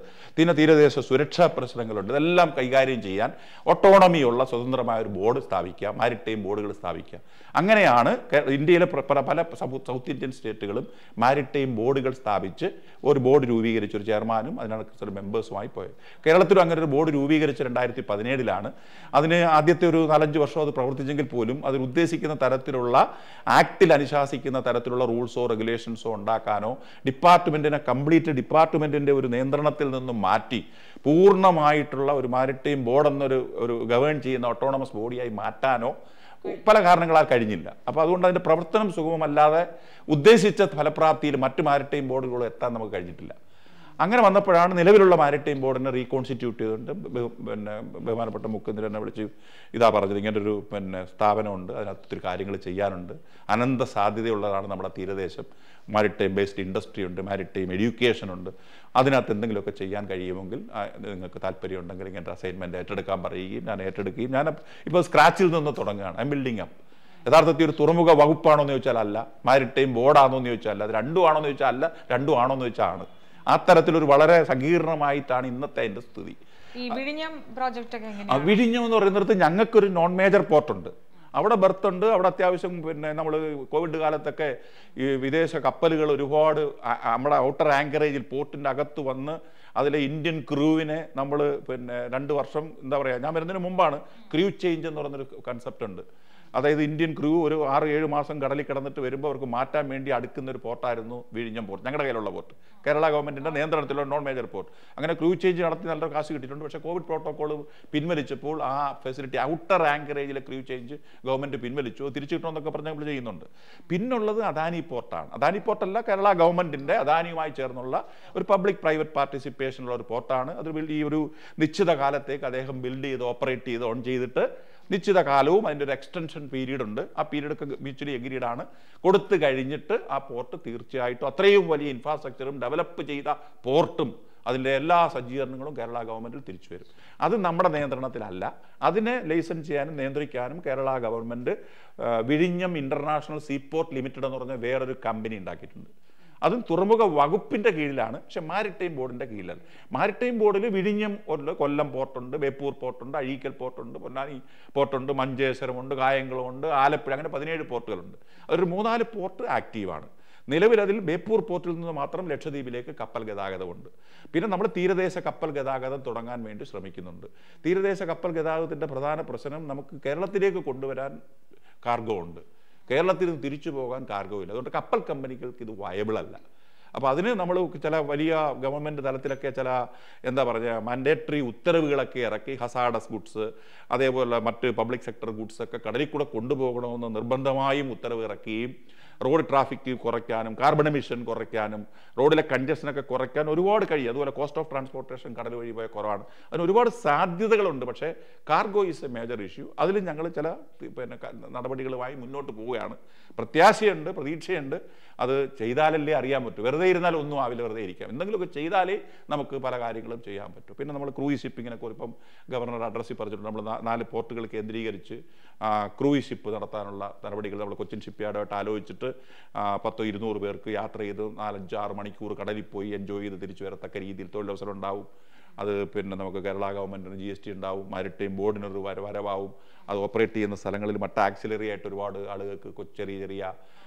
S2: തീരദേശ സുരക്ഷാ പ്രശ്നങ്ങളുണ്ട്. ഇതെല്ലാം കൈകാര്യം ചെയ്യാൻ ഓട്ടോണമിയുള്ള സ്വതന്ത്രമായ ഒരു ബോർഡ് സ്ഥാപിക്കുക, മാരിടൈം ബോർഡുകൾ സ്ഥാപിക്കുക. അങ്ങനെയാണ് ഇന്ത്യയിലെ പല സൗത്ത് ഇന്ത്യൻ സ്റ്റേറ്റുകളും മാരിടൈം ബോർഡുകൾ സ്ഥാപിച്ച് ഒരു ബോർഡ് രൂപീകരിച്ച് ഒരു ചെയർമാനും അതിനകത്ത് മെമ്പേഴ്സുമായി പോയത്. കേരളത്തിലും അങ്ങനെ ഒരു ബോർഡ് രൂപീകരിച്ച് 2017 അതിന് ആദ്യത്തെ ഒരു 4-5 വർഷം അത് പ്രവർത്തിച്ചെങ്കിൽ പോലും അതിൽ ഉദ്ദേശിക്കുന്ന തരത്തിലുള്ള ആക്ടിൽ അനുശാസിക്കുന്ന തരത്തിലുള്ള റൂൾസോ റെഗുലേഷൻസോ ഉണ്ടാക്കാനോ ഡിപ്പാർട്ട്മെൻറ്റിൻ്റെ ഒരു നിയന്ത്രണത്തിൽ നിന്നും മാറ്റി പൂർണ്ണമായിട്ടുള്ള ഒരു മാരിടൈം ബോർഡ് എന്നൊരു ഗവേൺ ചെയ്യുന്ന ഓട്ടോണമസ് ബോഡിയായി മാറ്റാനോ പല കാരണങ്ങളാൽ കഴിഞ്ഞില്ല. അപ്പോൾ അതുകൊണ്ട് അതിൻ്റെ പ്രവർത്തനം സുഗമമല്ലാതെ ഉദ്ദേശിച്ച ഫലപ്രാപ്തിയിൽ മറ്റ് മാരിടൈം ബോർഡുകളോ എത്താൻ നമുക്ക് കഴിഞ്ഞിട്ടില്ല. അങ്ങനെ വന്നപ്പോഴാണ് നിലവിലുള്ള മാരിടൈം ബോർഡിനെ റീകോൺസ്റ്റിറ്റ്യൂട്ട് ചെയ്തുകൊണ്ട് ബഹുമാനപ്പെട്ട മുഖ്യമന്ത്രി എന്നെ വിളിച്ച് ഇതാ പറഞ്ഞത്, ഇങ്ങനൊരു സ്ഥാപനമുണ്ട്, അതിനകത്ത് ഒത്തിരി കാര്യങ്ങൾ ചെയ്യാനുണ്ട്, അനന്ത സാധ്യതയുള്ളതാണ് നമ്മുടെ തീരദേശം, മാരിടൈം ബേസ്ഡ് ഇൻഡസ്ട്രി ഉണ്ട്, മാരിടൈം എഡ്യൂക്കേഷൻ ഉണ്ട്, അതിനകത്ത് എന്തെങ്കിലുമൊക്കെ ചെയ്യാൻ കഴിയുമെങ്കിൽ നിങ്ങൾക്ക് താല്പര്യമുണ്ടെങ്കിൽ ഇങ്ങനത്തെ അസൈൻമെൻറ്റ് ഏറ്റെടുക്കാൻ പറയുകയും ഞാൻ ഏറ്റെടുക്കുകയും ഞാൻ ഇപ്പോൾ സ്ക്രാച്ചിൽ നിന്ന് തുടങ്ങുകയാണ്. I M building up. യഥാർത്ഥത്തിൽ ഒരു തുറമുഖ വകുപ്പാണോ എന്ന് ചോദിച്ചാൽ അല്ല, മാരിടൈം ബോർഡാണോ എന്ന് ചോദിച്ചാൽ അല്ല, അത് രണ്ടും ആണോ എന്ന് ചോദിച്ചാൽ അല്ല, രണ്ടും ആണോ എന്ന് ചോദിച്ചാൽ ആണ്. അത്തരത്തിലൊരു വളരെ സങ്കീർണമായിട്ടാണ് ഇന്നത്തെ അതിൻ്റെ സ്ഥിതി. വിഴിഞ്ഞം എന്ന് പറയുന്നിടത്ത് ഞങ്ങൾക്കൊരു നോൺ മേജർ പോർട്ടുണ്ട്. അവിടെ ബർത്തുണ്ട്. അവിടെ അത്യാവശ്യം നമ്മൾ കോവിഡ് കാലത്തൊക്കെ ഈ വിദേശ കപ്പലുകൾ ഒരുപാട് നമ്മുടെ ഔട്ടർ ആങ്കറേജിൽ പോർട്ടിൻ്റെ അകത്ത് വന്ന് അതിലെ ഇന്ത്യൻ ക്രൂവിനെ നമ്മൾ 2 വർഷം എന്താ പറയുക, ഞാൻ വരുന്നതിന് മുമ്പാണ് ക്രൂ ചേഞ്ച് എന്ന് പറയുന്നൊരു കൺസെപ്റ്റ് ഉണ്ട്. അതായത് ഇന്ത്യൻ ക്രൂ ഒരു 6-7 മാസം കടലിൽ കിടന്നിട്ട് വരുമ്പോൾ അവർക്ക് മാറ്റാൻ വേണ്ടി അടുക്കുന്ന ഒരു പോർട്ടായിരുന്നു വിഴിഞ്ഞം പോർട്ട്. ഞങ്ങളുടെ കയ്യിലുള്ള പോർട്ട്, കേരള ഗവൺമെൻറ്റിൻ്റെ നിയന്ത്രണത്തിലുള്ള നോൺ മേജർ പോർട്ട്. അങ്ങനെ ക്രൂ ചേഞ്ച് നടത്തി നല്ല കാശ് കിട്ടിയിട്ടുണ്ട്. പക്ഷേ കോവിഡ് പ്രോട്ടോക്കോൾ പിൻവലിച്ചപ്പോൾ ആ ഫെസിലിറ്റി ഔട്ടർ ആങ്കറേജിലെ ക്രൂ ചേഞ്ച് ഗവൺമെൻറ് പിൻവലിച്ചു. തിരിച്ചു കിട്ടണമെന്നൊക്കെ പറഞ്ഞ് നമ്മൾ ചെയ്യുന്നുണ്ട്. പിന്നുള്ളത് അദാനി പോർട്ടാണ്. അദാനി പോർട്ടല്ല, കേരള ഗവൺമെൻറ്റിൻ്റെ അദാനിയുമായി ചേർന്നുള്ള ഒരു പബ്ലിക് പ്രൈവറ്റ് പാർട്ടിസിപ്പേഷനുള്ള ഒരു പോർട്ടാണ്. അത് ഈ ഒരു നിശ്ചിത കാലത്തേക്ക് അദ്ദേഹം ബിൽഡ് ചെയ്ത് ഓപ്പറേറ്റ് ചെയ്ത് ഓൺ ചെയ്തിട്ട് നിശ്ചിത കാലവും അതിൻ്റെ ഒരു എക്സ്റ്റൻഷൻ പീരീഡ് ഉണ്ട്. ആ പീരീഡൊക്കെ മ്യൂച്വലി എഗ്രീഡ് ആണ്. കൊടുത്തു കഴിഞ്ഞിട്ട് ആ പോർട്ട് തീർച്ചയായിട്ടും അത്രയും വലിയ ഇൻഫ്രാസ്ട്രക്ചറും ഡെവലപ്പ് ചെയ്ത പോർട്ടും അതിൻ്റെ എല്ലാ സജ്ജീകരണങ്ങളും കേരള ഗവൺമെൻറ്റിൽ തിരിച്ചു വരും. അത് നമ്മുടെ നിയന്ത്രണത്തിലല്ല. അതിനെ ലൈസൻസ് ചെയ്യാനും നിയന്ത്രിക്കാനും കേരള ഗവൺമെൻറ് വിഴിഞ്ഞം ഇൻ്റർനാഷണൽ സീപോർട്ട് ലിമിറ്റഡ് എന്ന് പറഞ്ഞ വേറൊരു കമ്പനി ഉണ്ടാക്കിയിട്ടുണ്ട്. അതും തുറമുഖ വകുപ്പിൻ്റെ കീഴിലാണ്, പക്ഷെ മാരിടൈം ബോർഡിൻ്റെ കീഴിലാണ്. മാരിടൈം ബോർഡിൽ വിഴിഞ്ഞം ഉണ്ട്, കൊല്ലം പോർട്ടുണ്ട്, ബേപ്പൂർ പോർട്ടുണ്ട്, അഴീക്കൽ പോർട്ടുണ്ട്, പൊന്നാനി പോർട്ടുണ്ട്, മഞ്ചേശ്വരമുണ്ട്, കായംകുളമുണ്ട്, ആലപ്പുഴ, അങ്ങനെ 17 പോർട്ടുകളുണ്ട്. അതൊരു 3-4 പോർട്ട് ആക്റ്റീവാണ്. നിലവിൽ അതിൽ ബേപ്പൂർ പോർട്ടിൽ നിന്ന് മാത്രം ലക്ഷദ്വീപിലേക്ക് കപ്പൽ ഗതാഗതമുണ്ട്. പിന്നെ നമ്മൾ തീരദേശ കപ്പൽ ഗതാഗതം തുടങ്ങാൻ വേണ്ടി ശ്രമിക്കുന്നുണ്ട്. തീരദേശ കപ്പൽ ഗതാഗതത്തിൻ്റെ പ്രധാന പ്രശ്നം നമുക്ക് കേരളത്തിലേക്ക് കൊണ്ടുവരാൻ കാർഗോ ഉണ്ട്, കേരളത്തിൽ നിന്ന് തിരിച്ചു പോകാൻ കാർഗോ ഇല്ല. അതുകൊണ്ട് കപ്പൽ കമ്പനികൾക്ക് ഇത് വയബിൾ അല്ല. അപ്പോൾ അതിന് നമ്മൾ ചില വലിയ ഗവൺമെൻറ് തലത്തിലൊക്കെ ചില എന്താ പറയുക മാൻഡേറ്ററി ഉത്തരവുകളൊക്കെ ഇറക്കി ഹസാഡസ് ഗുഡ്സ് അതേപോലെ മറ്റ് പബ്ലിക് സെക്ടർ ഗുഡ്സൊക്കെ കടലിൽ കൂടെ കൊണ്ടുപോകണമെന്ന് നിർബന്ധമായും ഉത്തരവ് ഇറക്കുകയും റോഡ് ട്രാഫിക് കുറയ്ക്കാനും കാർബൺ എമിഷൻ കുറയ്ക്കാനും റോഡിലെ കൺജഷനൊക്കെ കുറയ്ക്കാൻ ഒരുപാട് കഴിയും. അതുപോലെ കോസ്റ്റ് ഓഫ് ട്രാൻസ്പോർട്ടേഷൻ കടൽ വഴി പോയ കുറവാണ്. അതിന് ഒരുപാട് സാധ്യതകളുണ്ട്. പക്ഷേ cargo is A major issue. അതിൽ ഞങ്ങൾ ചില നടപടികളുമായി മുന്നോട്ട് പോവുകയാണ്. പ്രത്യാശയുണ്ട്, പ്രതീക്ഷയുണ്ട്. അത് ചെയ്താലല്ലേ അറിയാൻ പറ്റൂ. വെറുതെ ഇരുന്നാൽ ഒന്നും ആവില്ല, വെറുതെ ഇരിക്കാം. എന്തെങ്കിലുമൊക്കെ ചെയ്താലേ നമുക്ക് പല കാര്യങ്ങളും ചെയ്യാൻ പറ്റും. പിന്നെ നമ്മൾ ക്രൂയിസ് ഷിപ്പിങ്ങിനൊക്കെ ഇപ്പം ഗവർണർ അഡ്രസ്സിൽ പറഞ്ഞിട്ടുണ്ട്. നമ്മൾ 4 പോർട്ടുകൾ കേന്ദ്രീകരിച്ച് ക്രൂയിസ് ഷിപ്പ് നടത്താനുള്ള നടപടികൾ നമ്മൾ കൊച്ചിൻ ഷിപ്പ്യാർഡുമായിട്ട് ആലോചിച്ചിട്ട് 100-200 പേർക്ക് യാത്ര ചെയ്ത് 4-5-6 മണിക്കൂർ കടലിൽ പോയി എൻജോയ് ചെയ്ത് തിരിച്ചു വരത്തക്ക രീതിയിൽ തൊഴിലവസരം ഉണ്ടാവും. അത് പിന്നെ നമുക്ക് കേരള ഗവൺമെൻറ്റിന് GST ഉണ്ടാവും, മാരിടൈം ബോർഡിനൊരു വരവാവും. അത് ഓപ്പറേറ്റ് ചെയ്യുന്ന സ്ഥലങ്ങളിൽ മറ്റ് ആക്സിലറി ആയിട്ട് ഒരുപാട് ആളുകൾക്ക് ചെറിയ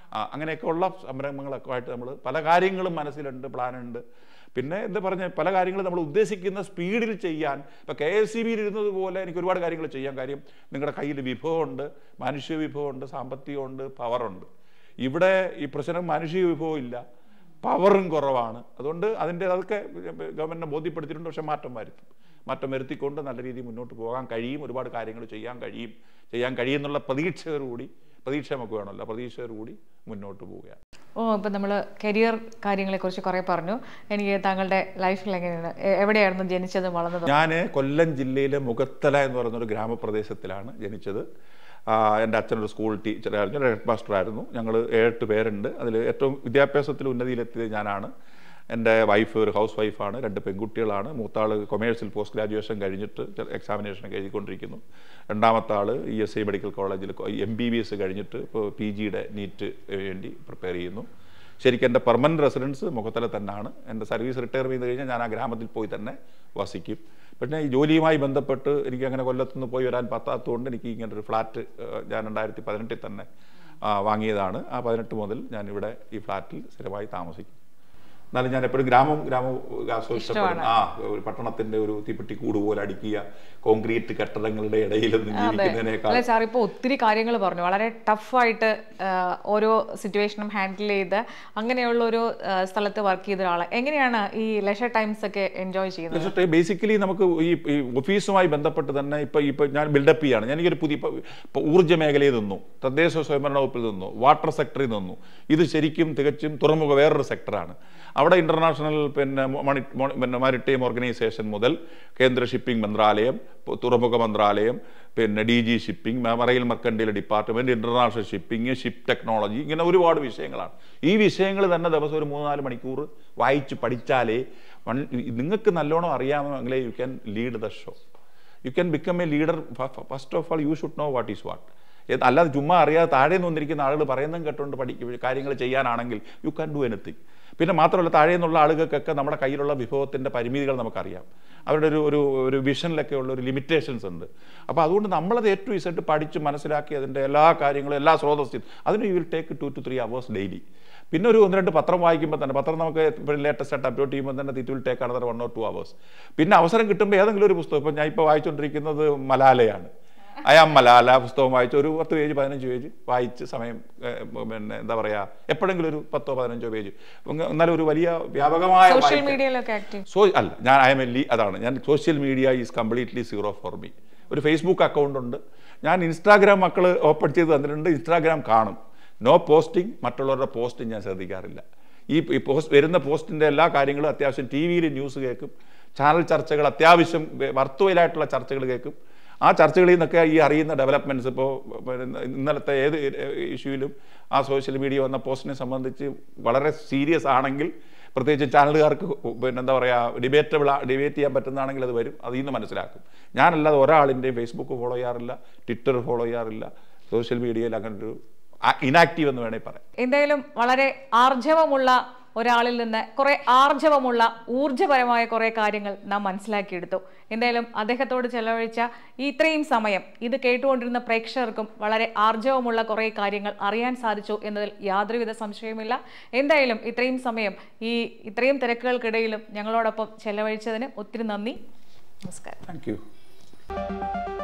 S2: അങ്ങനെയൊക്കെ ഉള്ള സംരംഭങ്ങളൊക്കെ ആയിട്ട് നമ്മൾ പല കാര്യങ്ങളും മനസ്സിലുണ്ട്, പ്ലാനുണ്ട്. പിന്നെ എന്താ പറഞ്ഞ പല കാര്യങ്ങളും നമ്മൾ ഉദ്ദേശിക്കുന്ന സ്പീഡിൽ ചെയ്യാൻ ഇപ്പോൾ KSCBയിൽ ഇരുന്നത് പോലെ എനിക്ക് ഒരുപാട് കാര്യങ്ങൾ ചെയ്യാൻ. കാര്യം നിങ്ങളുടെ കയ്യിൽ വിഭവമുണ്ട്, മാനുഷിക വിഭവമുണ്ട്, സാമ്പത്തികമുണ്ട്, പവറുണ്ട്. ഇവിടെ ഈ പ്രശ്നം മാനുഷിക വിഭവം ഇല്ല, പവറും കുറവാണ്. അതുകൊണ്ട് അതൊക്കെ ഗവൺമെൻറ്റിനെ ബോധ്യപ്പെടുത്തിയിട്ടുണ്ട്. പക്ഷേ മാറ്റം വരുത്തിക്കൊണ്ട് നല്ല രീതിയിൽ മുന്നോട്ട് പോകാൻ കഴിയും. ഒരുപാട് കാര്യങ്ങൾ ചെയ്യാൻ കഴിയുമെന്നുള്ള പ്രതീക്ഷ നമുക്ക് വേണമല്ലോ. പ്രതീക്ഷയോടുകൂടി മുന്നോട്ട് പോവുകയാണ്.
S1: ഇപ്പം നമ്മൾ കരിയർ കാര്യങ്ങളെക്കുറിച്ച് കുറേ പറഞ്ഞു. എനിക്ക് താങ്കളുടെ ലൈഫിൽ എങ്ങനെയാണ്, എവിടെയായിരുന്നു ജനിച്ചതും വളർന്നതും?
S2: ഞാൻ കൊല്ലം ജില്ലയിലെ മുഖത്തല എന്ന് പറയുന്നൊരു ഗ്രാമപ്രദേശത്തിലാണ് ജനിച്ചത്. എൻ്റെ അച്ഛനൊരു സ്കൂൾ ടീച്ചറായിരുന്നു, ഹെഡ് മാസ്റ്ററായിരുന്നു. ഞങ്ങൾ 7 പേരുണ്ട്. അതിൽ ഏറ്റവും വിദ്യാഭ്യാസത്തിൽ ഉന്നതിയിലെത്തിയത് ഞാനാണ്. എൻ്റെ വൈഫ് ഒരു ഹൗസ് വൈഫാണ്. 2 പെൺകുട്ടികളാണ്. മൂത്താൾ കൊമേഴ്സിൽ പോസ്റ്റ് ഗ്രാജുവേഷൻ കഴിഞ്ഞിട്ട് എക്സാമിനേഷനൊക്കെ എഴുതിക്കൊണ്ടിരിക്കുന്നു. രണ്ടാമത്തെ ആൾ ESI മെഡിക്കൽ കോളേജിൽ MBBS കഴിഞ്ഞിട്ട് ഇപ്പോൾ PGയുടെ നീറ്റ് വേണ്ടി പ്രിപ്പയർ ചെയ്യുന്നു. ശരിക്കും എൻ്റെ പെർമനൻറ്റ് റെസിഡൻസ് മുഖത്തല തന്നെയാണ്. എൻ്റെ സർവീസ് റിട്ടയർ ചെയ്ത് കഴിഞ്ഞാൽ ഞാൻ ആ ഗ്രാമത്തിൽ പോയി തന്നെ വസിക്കും. പിന്നെ ഈ ജോലിയുമായി ബന്ധപ്പെട്ട് എനിക്ക് അങ്ങനെ കൊല്ലത്തുനിന്ന് പോയി വരാൻ പറ്റാത്തതുകൊണ്ട് എനിക്ക് ഇങ്ങനൊരു ഫ്ലാറ്റ് ഞാൻ 2018 തന്നെ വാങ്ങിയതാണ്. ആ 18 മുതൽ ഞാനിവിടെ ഈ ഫ്ലാറ്റിൽ സ്ഥിരമായി താമസിക്കും. എന്നാലും ഞാൻ എപ്പോഴും ഗ്രാമം ആസ്വദിച്ചപ്പെടും. ഒരു പട്ടണത്തിന്റെ ഒരു തീപ്പെട്ടി കൂട് പോലെ അടിക്കുക, കോൺക്രീറ്റ് കെട്ടിടങ്ങളുടെ ഇടയിലൊന്നും ജീവിക്കുന്നതിനേക്കാൾ.
S1: സാർ ഇപ്പോൾ ഒത്തിരി കാര്യങ്ങൾ പറഞ്ഞു, വളരെ ടഫായിട്ട് ഓരോ സിറ്റുവേഷനും ഹാൻഡിൽ ചെയ്ത് അങ്ങനെയുള്ള ഒരു സ്ഥലത്ത് വർക്ക് ചെയ്ത ഒരാൾ എങ്ങനെയാണ് ഈ ലെഷർ ടൈംസ് ഒക്കെ എൻജോയ് ചെയ്യുന്നത്?
S2: ലെഷർ ടൈം ബേസിക്കലി നമുക്ക് ഈ ഓഫീസുമായി ബന്ധപ്പെട്ട് തന്നെ ഇപ്പൊ ഞാൻ ബിൽഡപ്പ് ചെയ്യാണ്. ഞാനൊരു പുതിയ ഇപ്പോൾ ഊർജ്ജ മേഖലയിൽ നിന്നു, തദ്ദേശ സ്വയംഭരണ വകുപ്പിൽ നിന്നു, വാട്ടർ സെക്ടറിൽ നിന്നു. ഇത് ശരിക്കും തികച്ചും തുറമുഖ വേറൊരു സെക്ടറാണ്. അവിടെ ഇന്റർനാഷണൽ പിന്നെ മാരിടൈം ഓർഗനൈസേഷൻ മുതൽ കേന്ദ്ര ഷിപ്പിംഗ് മന്ത്രാലയം, തുറമുഖ മന്ത്രാലയം, പിന്നെ DG shipping, marine mercantile department, international shipping, ship technology, ഇങ്ങനെ ഒരുപാട് വിഷയങ്ങളാണ്. ഈ വിഷയങ്ങൾ തന്നെ ദിവസം ഒരു 3-4 മണിക്കൂർ വായിച്ച് പഠിച്ചാലേ നിങ്ങൾക്ക് നല്ലോണം അറിയാമെങ്കിലേ you can lead the show. You can become a leader. First of all you should know what is what. അല്ലാതെ ചുമ്മാ അറിയാതെ താഴെ നിന്നിരിക്കുന്ന ആളുകൾ പറയുന്നതും കേട്ടുകൊണ്ട് കാര്യങ്ങൾ ചെയ്യാനാണെങ്കിൽ യു ക്യാൻ ഡു എനിത്തിങ്. പിന്നെ മാത്രമല്ല താഴെ നിന്നുള്ള ആളുകൾക്കൊക്കെ നമ്മുടെ കയ്യിലുള്ള വിഭവത്തിൻ്റെ പരിമിതികൾ നമുക്കറിയാം. അവരുടെ ഒരു വിഷനിലൊക്കെ ഉള്ള ഒരു ലിമിറ്റേഷൻസ് ഉണ്ട്. അപ്പോൾ അതുകൊണ്ട് നമ്മളത് A to Z പഠിച്ച് മനസ്സിലാക്കി അതിൻ്റെ എല്ലാ കാര്യങ്ങളും എല്ലാ സ്രോതസ്സും അതിന് you will take 2 to 3 hours daily. പിന്നെ ഒരു 1-2 പത്രം വായിക്കുമ്പോൾ തന്നെ പത്രം നമുക്ക് ലേറ്റസ്റ്റ് ആയിട്ട് അപ്ലോഡ് ചെയ്യുമ്പോൾ തന്നെ it will take another 1 or 2 hours. പിന്നെ അവസരം കിട്ടുമ്പോൾ ഏതെങ്കിലും ഒരു പുസ്തകം, ഇപ്പോൾ ഞാൻ ഇപ്പോൾ വായിച്ചുകൊണ്ടിരിക്കുന്നത് മലാലയാണ്. മലാല പുസ്തകം വായിച്ച് ഒരു 10 പേജ് 15 പേജ് വായിച്ച് സമയം പിന്നെ എന്താ പറയുക എപ്പോഴെങ്കിലും ഒരു 10-15 പേജ്. എന്നാലും ഒരു വലിയ വ്യാപകമായ അല്ല ഞാൻ അതാണ് ഞാൻ social media is completely zero for me. ഒരു ഫേസ്ബുക്ക് അക്കൗണ്ട് ഉണ്ട്. ഞാൻ ഇൻസ്റ്റാഗ്രാം മക്കൾ ഓപ്പൺ ചെയ്ത് തന്നിട്ടുണ്ട്. ഇൻസ്റ്റാഗ്രാം കാണും. No posting. മറ്റുള്ളവരുടെ പോസ്റ്റിംഗ് ഞാൻ ശ്രദ്ധിക്കാറില്ല. ഈ പോസ്റ്റ് വരുന്ന പോസ്റ്റിൻ്റെ എല്ലാ കാര്യങ്ങളും അത്യാവശ്യം TV-യിൽ ന്യൂസ് കേൾക്കും. ചാനൽ ചർച്ചകൾ അത്യാവശ്യം വർത്തുവയിലായിട്ടുള്ള ചർച്ചകൾ കേൾക്കും. ആ ചർച്ചകളിൽ നിന്നൊക്കെ ഈ അറിയുന്ന ഡെവലപ്മെൻറ്റ്സ് ഇപ്പോൾ ഇന്നലത്തെ ഏത് ഇഷ്യൂവിലും ആ സോഷ്യൽ മീഡിയ വന്ന പോസ്റ്റിനെ സംബന്ധിച്ച് വളരെ സീരിയസ് ആണെങ്കിൽ പ്രത്യേകിച്ച് ചാനലുകാർക്ക് പിന്നെ എന്താ പറയുക ഡിബേറ്റ് ചെയ്യാൻ പറ്റുന്നതാണെങ്കിൽ അത് വരും. അതിൽ നിന്ന് മനസ്സിലാക്കും. ഞാനല്ലാതെ ഒരാളിൻ്റെയും ഫേസ്ബുക്ക് ഫോളോ ചെയ്യാറില്ല, ട്വിറ്റർ ഫോളോ ചെയ്യാറില്ല. സോഷ്യൽ മീഡിയയിൽ അങ്ങനെ ഒരു ഇനാക്റ്റീവ് എന്ന് വേണമെങ്കിൽ പറയാം.
S1: എന്തായാലും വളരെ ആർജവമുള്ള ഒരാളിൽ നിന്ന് കുറെ ആർജവമുള്ള ഊർജ്ജപരമായ കുറെ കാര്യങ്ങൾ നാം മനസ്സിലാക്കിയെടുത്തു. എന്തായാലും അദ്ദേഹത്തോട് ചെലവഴിച്ച ഇത്രയും സമയം ഇത് കേട്ടുകൊണ്ടിരുന്ന പ്രേക്ഷകർക്കും വളരെ ആർജവമുള്ള കുറെ കാര്യങ്ങൾ അറിയാൻ സാധിച്ചു എന്നതിൽ യാതൊരുവിധ സംശയവുമില്ല. എന്തായാലും ഇത്രയും സമയം ഇത്രയും തിരക്കുകൾക്കിടയിലും ഞങ്ങളോടൊപ്പം ചെലവഴിച്ചതിന് ഒത്തിരി നന്ദി. നമസ്കാരം.
S2: Thank you.